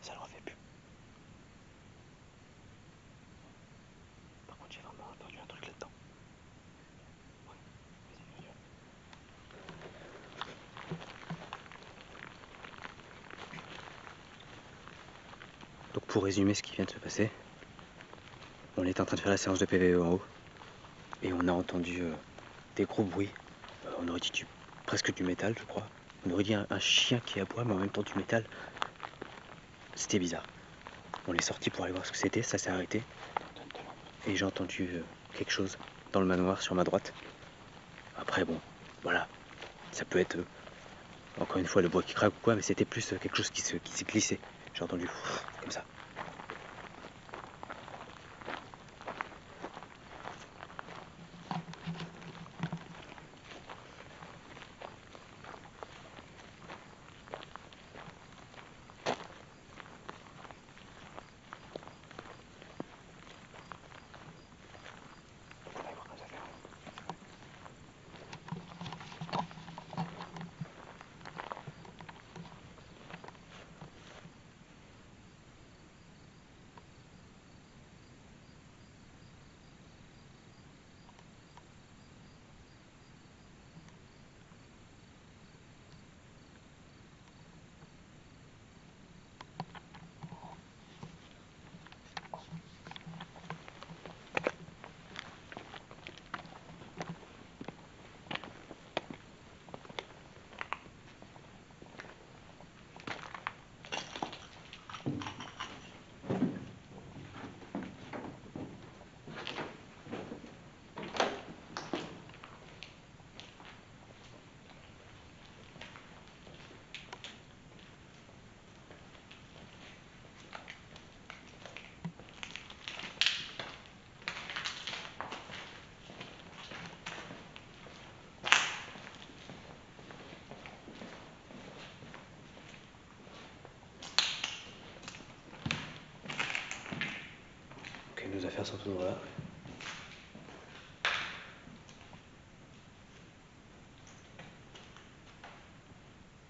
Ça le refait plus. Par contre, j'ai vraiment entendu un truc là-dedans. Ouais, vas-y, vas-y. Donc pour résumer ce qui vient de se passer, on est en train de faire la séance de PVE en haut et on a entendu des gros bruits. On aurait dit presque du métal, je crois. On aurait dit un chien qui aboie, mais en même temps du métal. C'était bizarre. On est sorti pour aller voir ce que c'était, ça s'est arrêté. Et j'ai entendu quelque chose dans le manoir sur ma droite. Après, bon, voilà. Ça peut être, encore une fois, le bois qui craque ou quoi, mais c'était plus quelque chose qui s'est glissé. J'ai entendu comme ça. Nos affaires sont toujours là.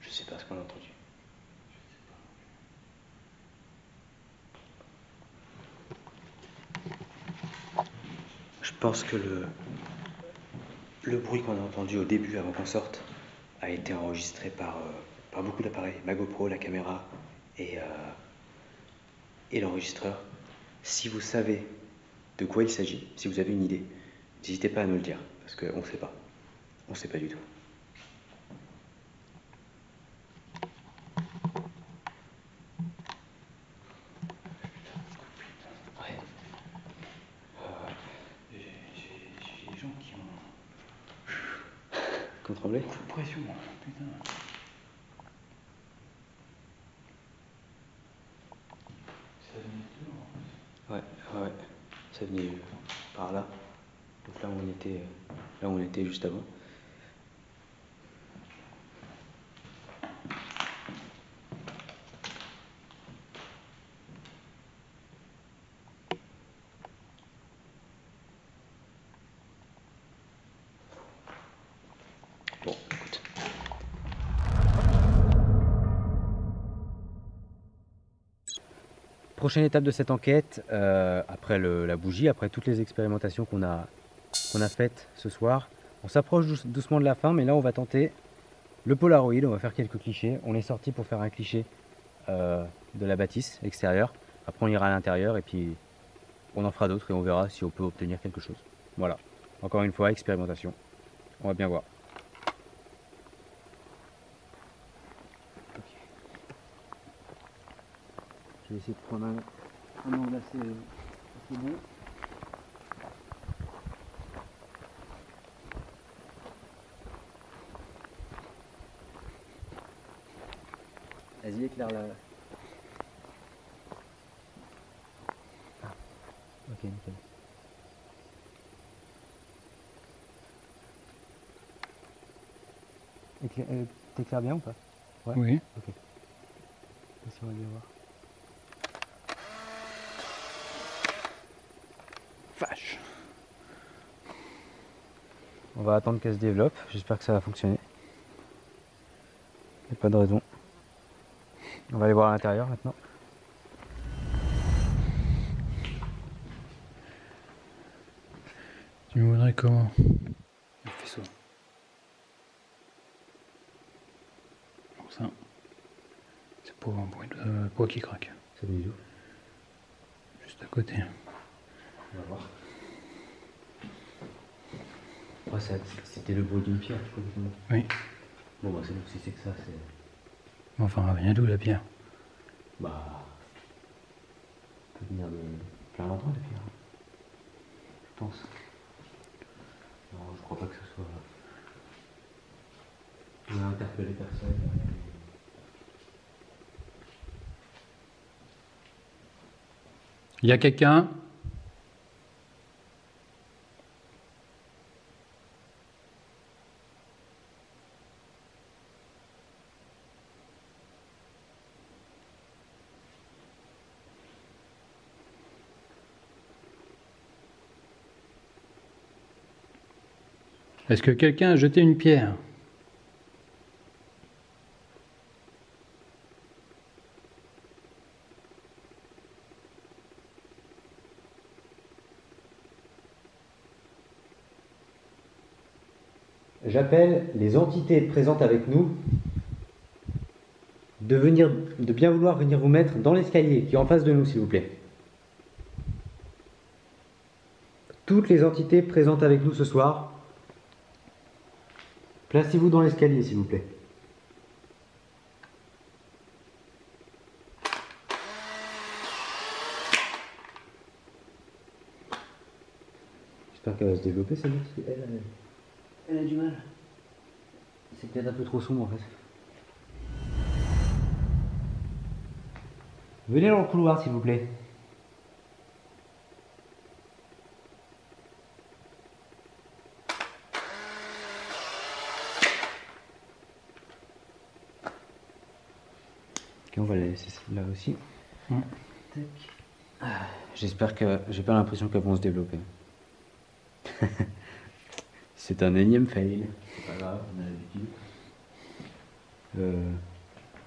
Je sais pas ce qu'on a entendu. Je pense que le bruit qu'on a entendu au début avant qu'on sorte a été enregistré par beaucoup d'appareils. Ma GoPro, la caméra et l'enregistreur. Si vous savez de quoi il s'agit, si vous avez une idée, n'hésitez pas à nous le dire, parce qu'on ne sait pas. On ne sait pas du tout. Ouais. J'ai des gens qui ont... Qui ont tremblé ? Coup de pression, putain. Ça venait de dehors, en plus. Ouais. Ça venait par là. Donc là où on était juste avant. Bon, écoute. Prochaine étape de cette enquête, après la bougie, après toutes les expérimentations qu'on a faites ce soir, on s'approche doucement de la fin, mais là on va tenter le Polaroid, on va faire quelques clichés. On est sorti pour faire un cliché de la bâtisse extérieure. Après on ira à l'intérieur et puis on en fera d'autres et on verra si on peut obtenir quelque chose. Voilà, encore une fois, expérimentation. On va bien voir. Je vais essayer de prendre un angle assez bon. éclaire la... Ah, ok, nickel. T'éclaires bien ou pas? Ouais. Oui. Ok. Si on va bien voir. Vache. On va attendre qu'elle se développe, j'espère que ça va fonctionner. Il n'y a pas de raison. On va aller voir à l'intérieur maintenant. Tu me voudrais comment? Le faisceau. Comme ça. C'est pour un bruit de bois qui craque. Ça vient d'où? Juste à côté. On va voir. Oh, c'était le bruit d'une pierre, tu connais? Oui. Bon, bah, c'est donc si c'est que ça, c'est. Enfin, elle vient d'où la pierre? Bah. Ça peut venir de plein d'endroits, la pierre. Je pense. Non, je crois pas que ce soit. On a interpellé personne. Il y a quelqu'un? Est-ce que quelqu'un a jeté une pierre? J'appelle les entités présentes avec nous de bien vouloir venir vous mettre dans l'escalier qui est en face de nous, s'il vous plaît. Toutes les entités présentes avec nous ce soir, placez-vous dans l'escalier, s'il vous plaît. J'espère qu'elle va se développer, celle-là, parce qu'elle elle a du mal. C'est peut-être un peu trop sombre, en fait. Venez dans le couloir, s'il vous plaît. Ok, on va la laisser celle-là aussi. Tac. J'espère que j'ai pas l'impression qu'elles vont se développer. C'est un énième fail. C'est pas grave, on a l'habitude.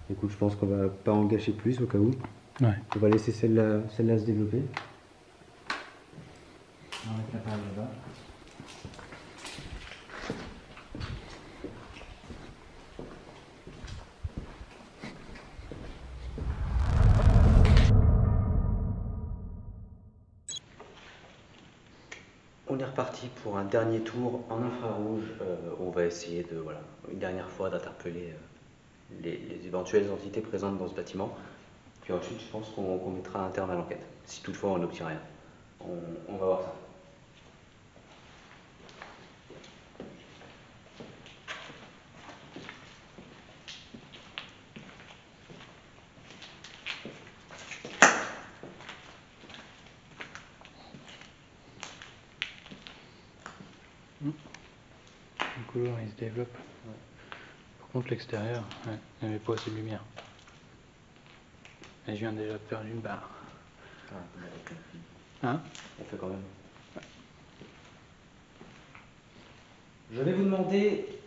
Écoute, je pense qu'on va pas en gâcher plus au cas où. Ouais. On va laisser celle-là se développer. On va mettre la parole là-bas. On est reparti pour un dernier tour en infrarouge. On va essayer de, voilà, une dernière fois d'interpeller les éventuelles entités présentes dans ce bâtiment. Puis ensuite, je pense qu'on mettra un terme à l'enquête. Si toutefois on n'obtient rien. On va voir ça. Le couloir il se développe. Ouais. Par contre l'extérieur, ouais, il n'y avait pas assez de lumière. Et je viens déjà de perdre une barre. Hein? On fait quand même. Je vais vous demander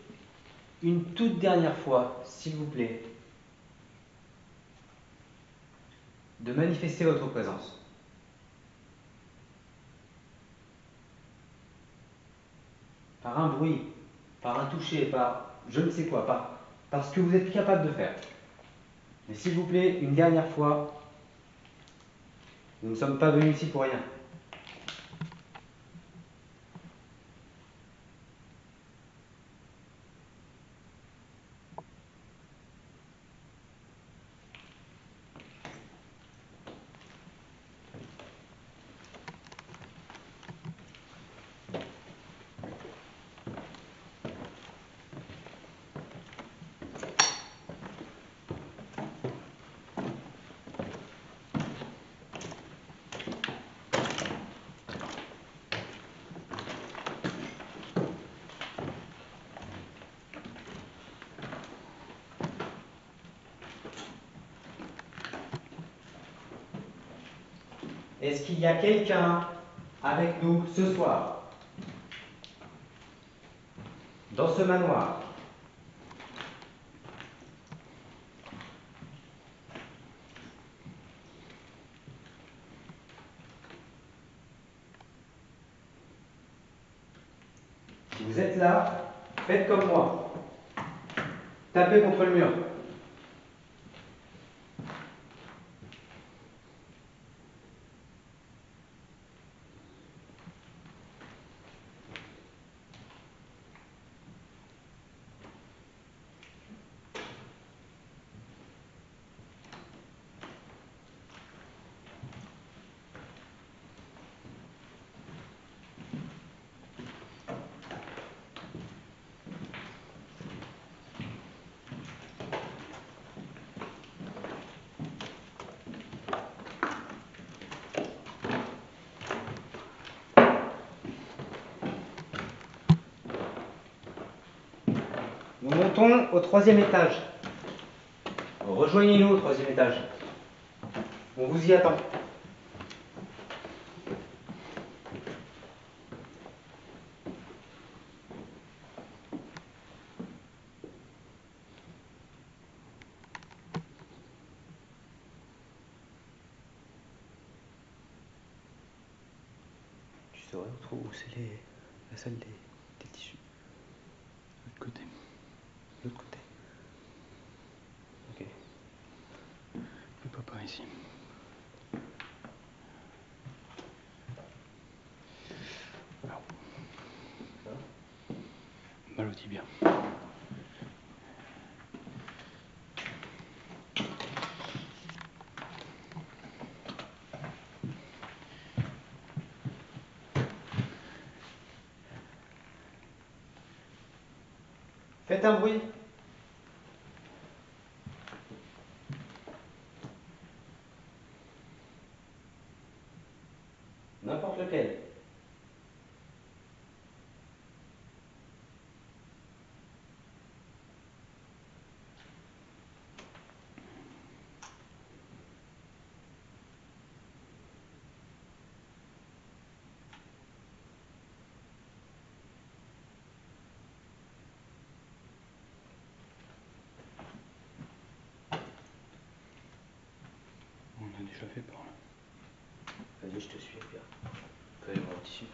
une toute dernière fois, s'il vous plaît, de manifester votre présence. Par un bruit, par un toucher, par je ne sais quoi, par ce que vous êtes capable de faire. Mais s'il vous plaît, une dernière fois, nous ne sommes pas venus ici pour rien. Est-ce qu'il y a quelqu'un avec nous ce soir dans ce manoir? Si vous êtes là, faites comme moi. Tapez contre le mur. Nous montons au 3e étage. Rejoignez-nous au 3e étage. On vous y attend. Tu saurais où c'est la salle des tissus? De l'autre côté. De l'autre côté. Ok. Le papa ici. Alors. Ça va? Mal au tibia. Faites un bruit. N'importe lequel. On a déjà fait par là. Vas-y, je te suis, Pierre. Faut aller voir le tissu.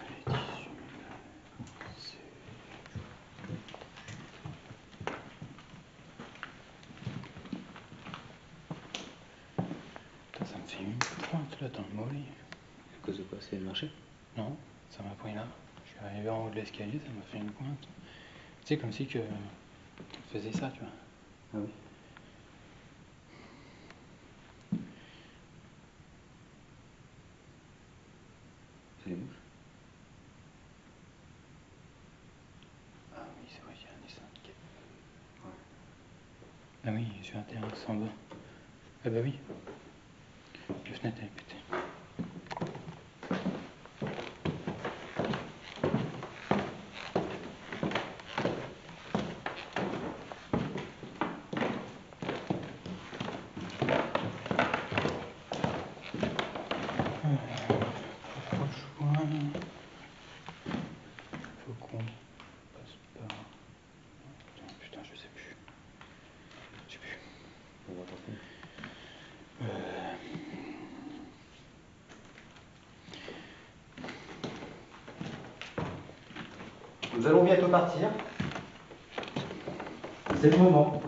Les tissus. Putain, ça me fait une pointe là dans le mollet. À cause de quoi? C'est le marché? Non, ça m'a pris là. Je suis arrivé en haut de l'escalier, ça m'a fait une pointe. Tu sais, comme si que on faisait ça, tu vois. Ah oui. C'est les mouches? Ah oui, c'est vrai qu'il y a un dessin nickel. Ouais. Ah oui, sur un terrain sans bas. Ah bah oui. La fenêtre elle est pétée. Faut qu'on passe par... Putain, je sais plus. Je sais plus. On va tenter. Nous allons bientôt partir. C'est le moment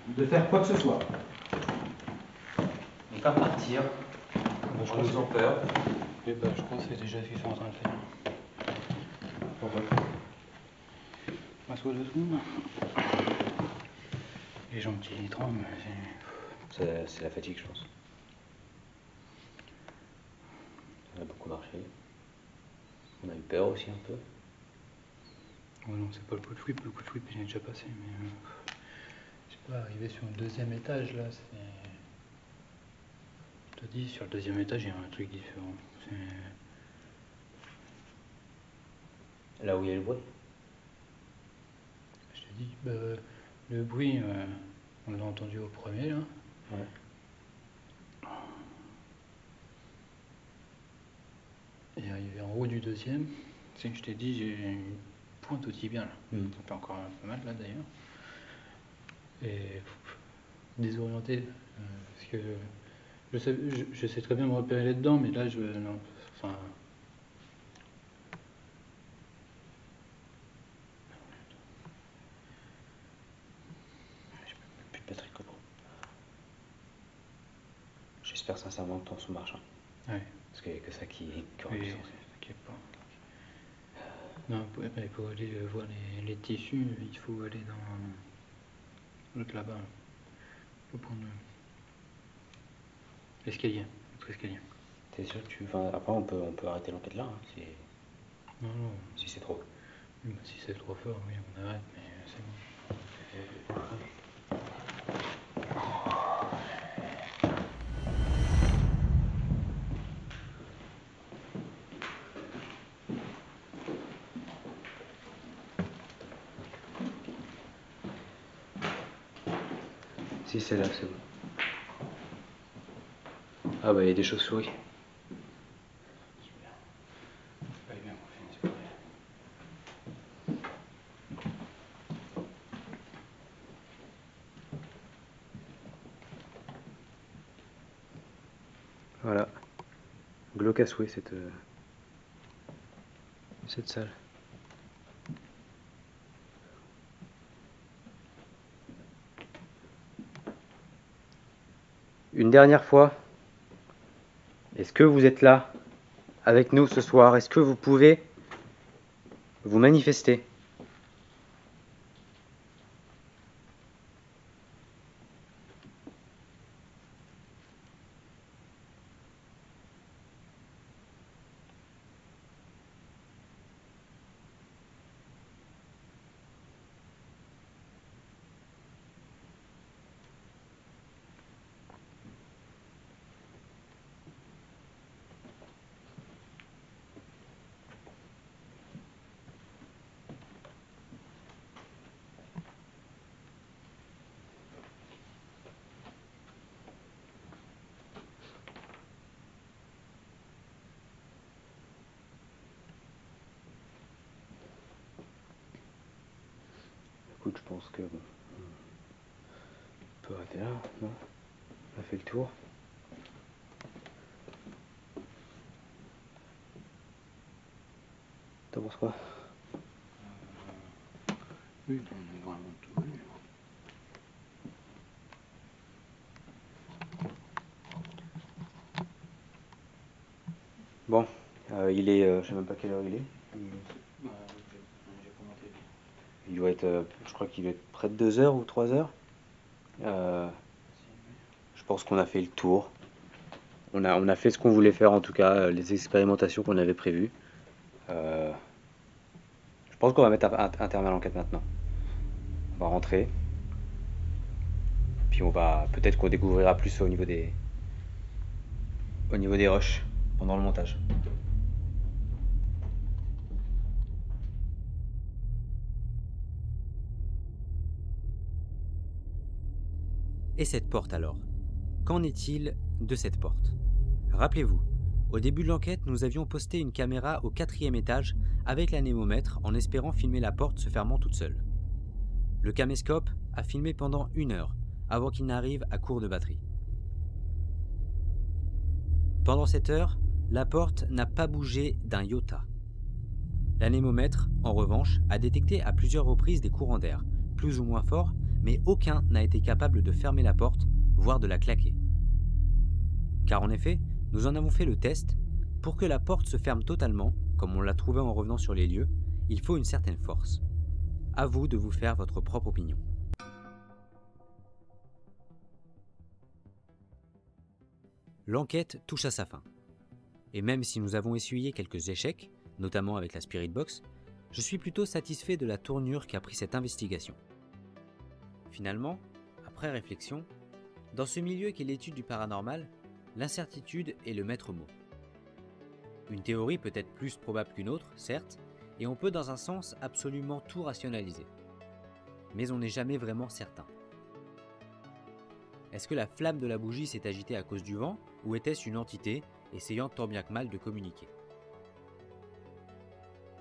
de faire quoi que ce soit. De faire partir Bah, en nous faisant peur. Et bah, je crois que c'est déjà ce qu'ils sont en train de faire. Pourquoi? Parce que 2 secondes. Les gens qui tremblent, c'est... C'est la fatigue, je pense. On a beaucoup marché. On a eu peur aussi un peu. Ouais, non, c'est pas le coup de flip il est déjà passé, mais... je sais pas, arriver sur le 2e étage, là, c'est... Je te dis, sur le 2e étage, il y a un truc différent. Là où il y a le bruit. Je te dis, bah, le bruit, On l'a entendu au premier là. Ouais. Et arrivé en haut du deuxième, c'est que je t'ai dit, j'ai une pointe au tibia là. Ça fait encore un peu mal là d'ailleurs. Et désorienté, parce que je sais très bien me repérer là-dedans, mais là non, enfin. Plus de batterie cobra. J'espère sincèrement que ton son marche. Ouais. Parce qu'il n'y a que ça qui aura Oui, du sens. t'inquiète pas. Non, pour aller voir les tissus, il faut aller dans l'autre là-bas. Il faut prendre l'escalier, l'autre escalier. T'es sûr que tu. Enfin, après, on peut arrêter l'enquête là, hein, Non, non. si c'est trop. Si c'est trop fort, oui, on arrête, mais c'est bon. Si c'est là, c'est bon. Ah bah il y a des chauves-souris. Voilà. Glauque à souhait cette salle. Une dernière fois, est-ce que vous êtes là avec nous ce soir? Est-ce que vous pouvez vous manifester? Écoute, je pense que bon, on peut arrêter là, non? On a fait le tour. T'en penses quoi? Oui, on a vraiment tout vu. Bon, il est, je sais même pas quelle heure il est. J'ai commenté. Il doit être, je crois qu'il doit être près de 2 heures ou 3 heures. Je pense qu'on a fait le tour. On a fait ce qu'on voulait faire en tout cas, les expérimentations qu'on avait prévues. Je pense qu'on va mettre un terme à l'enquête maintenant. On va rentrer. Puis peut-être qu'on découvrira plus au niveau des rushs pendant le montage. Et cette porte alors? Qu'en est-il de cette porte? Rappelez-vous, au début de l'enquête, nous avions posté une caméra au 4e étage avec l'anémomètre en espérant filmer la porte se fermant toute seule. Le caméscope a filmé pendant 1 heure avant qu'il n'arrive à court de batterie. Pendant cette heure, la porte n'a pas bougé d'un iota. L'anémomètre, en revanche, a détecté à plusieurs reprises des courants d'air, plus ou moins forts, mais aucun n'a été capable de fermer la porte, voire de la claquer. Car en effet, nous en avons fait le test, pour que la porte se ferme totalement, comme on l'a trouvé en revenant sur les lieux, il faut une certaine force. À vous de vous faire votre propre opinion. L'enquête touche à sa fin. Et même si nous avons essuyé quelques échecs, notamment avec la Spirit Box, je suis plutôt satisfait de la tournure qu'a pris cette investigation. Finalement, après réflexion, dans ce milieu qu'est l'étude du paranormal, l'incertitude est le maître mot. Une théorie peut être plus probable qu'une autre, certes, et on peut dans un sens absolument tout rationaliser. Mais on n'est jamais vraiment certain. Est-ce que la flamme de la bougie s'est agitée à cause du vent ou était-ce une entité essayant tant bien que mal de communiquer?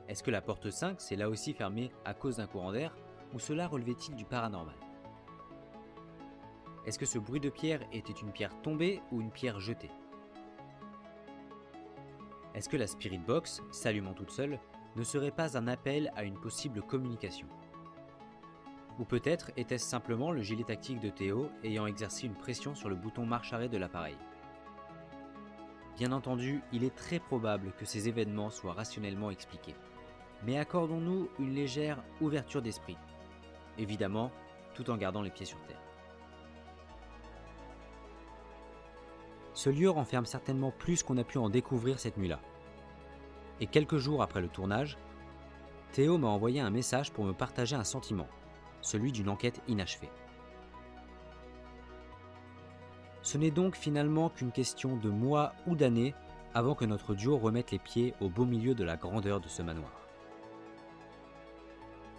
Est-ce que la porte 5 s'est là aussi fermée à cause d'un courant d'air ou cela relevait-il du paranormal? Est-ce que ce bruit de pierre était une pierre tombée ou une pierre jetée? Est-ce que la Spirit Box, s'allumant toute seule, ne serait pas un appel à une possible communication? Ou peut-être était-ce simplement le gilet tactique de Théo ayant exercé une pression sur le bouton marche-arrêt de l'appareil? Bien entendu, il est très probable que ces événements soient rationnellement expliqués. Mais accordons-nous une légère ouverture d'esprit. Évidemment, tout en gardant les pieds sur terre. Ce lieu renferme certainement plus qu'on a pu en découvrir cette nuit-là. Et quelques jours après le tournage, Théo m'a envoyé un message pour me partager un sentiment, celui d'une enquête inachevée. Ce n'est donc finalement qu'une question de mois ou d'années avant que notre duo remette les pieds au beau milieu de la grandeur de ce manoir.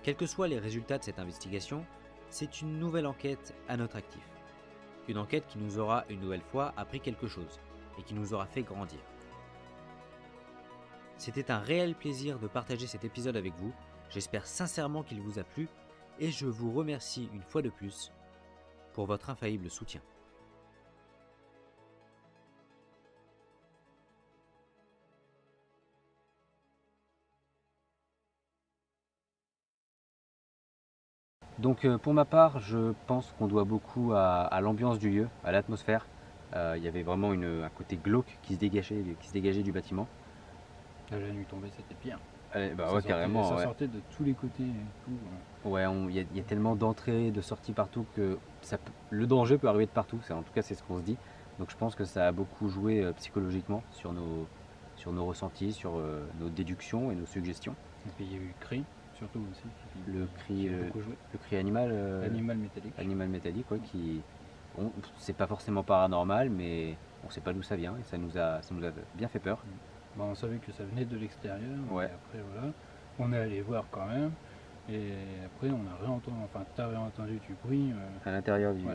Quels que soient les résultats de cette investigation, c'est une nouvelle enquête à notre actif. Une enquête qui nous aura une nouvelle fois appris quelque chose et qui nous aura fait grandir. C'était un réel plaisir de partager cet épisode avec vous. J'espère sincèrement qu'il vous a plu et je vous remercie une fois de plus pour votre infaillible soutien. Donc pour ma part, je pense qu'on doit beaucoup à l'ambiance du lieu, à l'atmosphère. Il y avait vraiment un côté glauque qui se dégageait du bâtiment. La nuit tombée, c'était pire. Bah ouais, carrément. Ça ouais. sortait de tous les côtés et tout. Ouais, il y a tellement d'entrées, de sorties partout que le danger peut arriver de partout. En tout cas, c'est ce qu'on se dit. Donc je pense que ça a beaucoup joué psychologiquement sur nos ressentis, sur nos déductions et nos suggestions. Et puis il y a eu le cri, surtout aussi. Le cri animal. Animal métallique, ouais, qui... Bon, c'est pas forcément paranormal, mais on sait pas d'où ça vient et ça nous a bien fait peur. Bah, on savait que ça venait de l'extérieur, ouais. Et après voilà, on est allé voir quand même, et après on a réentendu, t'as réentendu du bruit. À l'intérieur du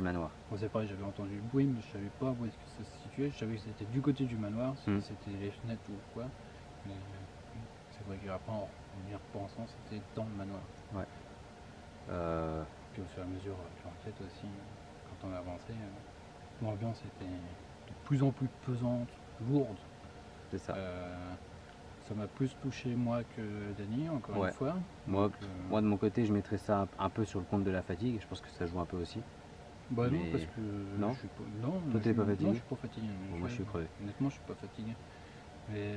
manoir. Bon, c'est pareil, j'avais entendu le bruit, mais je savais pas où est-ce que ça se situait, je savais que c'était du côté du manoir, si c'était les fenêtres ou quoi, mais c'est vrai qu'après en y repensant, c'était dans le manoir. Ouais. Puis au fur et à mesure de l'enquête aussi, quand on avançait, l'ambiance était de plus en plus pesante, lourde. C'est ça. Ça m'a plus touché moi que Dany, encore une fois. Moi de mon côté, je mettrais ça un peu sur le compte de la fatigue. Je pense que ça joue un peu aussi. Bah mais... non, parce que non, je suis pas... Toi t'es pas fatigué? Non, je suis pas fatigué. Bon, moi je suis crevé. Honnêtement, je suis pas fatigué. Mais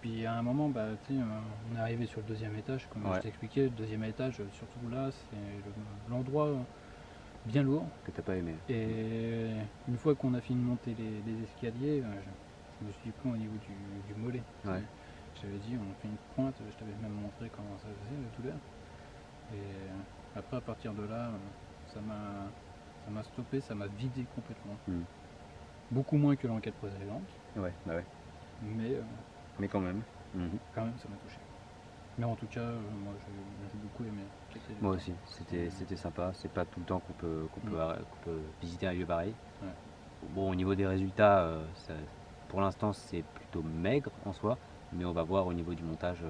puis à un moment, bah, on est arrivé sur le deuxième étage, comme je t'expliquais. Le deuxième étage, surtout là, c'est l'endroit bien lourd. Que t'as pas aimé. Et une fois qu'on a fini de monter les escaliers, je me suis pris au niveau du mollet. Ouais. J'avais dit, on fait une pointe, je t'avais même montré comment ça faisait, la douleur. Et après, à partir de là, ça m'a stoppé, ça m'a vidé complètement. Beaucoup moins que l'enquête précédente. Ouais, bah ouais. Mais quand même. Quand même, ça m'a touché. Mais en tout cas, moi, j'ai beaucoup aimé. Moi aussi, c'était sympa. C'est pas tout le temps qu'on peut visiter un lieu pareil. Ouais. Bon, au niveau des résultats, pour l'instant, c'est plutôt maigre en soi, mais on va voir au niveau du montage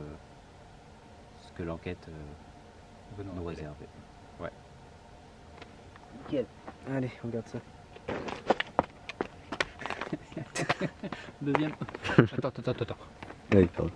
ce que l'enquête nous réserve. Ouais. Nickel. Allez, on regarde ça. Deuxième. Attends. Oui, pardon.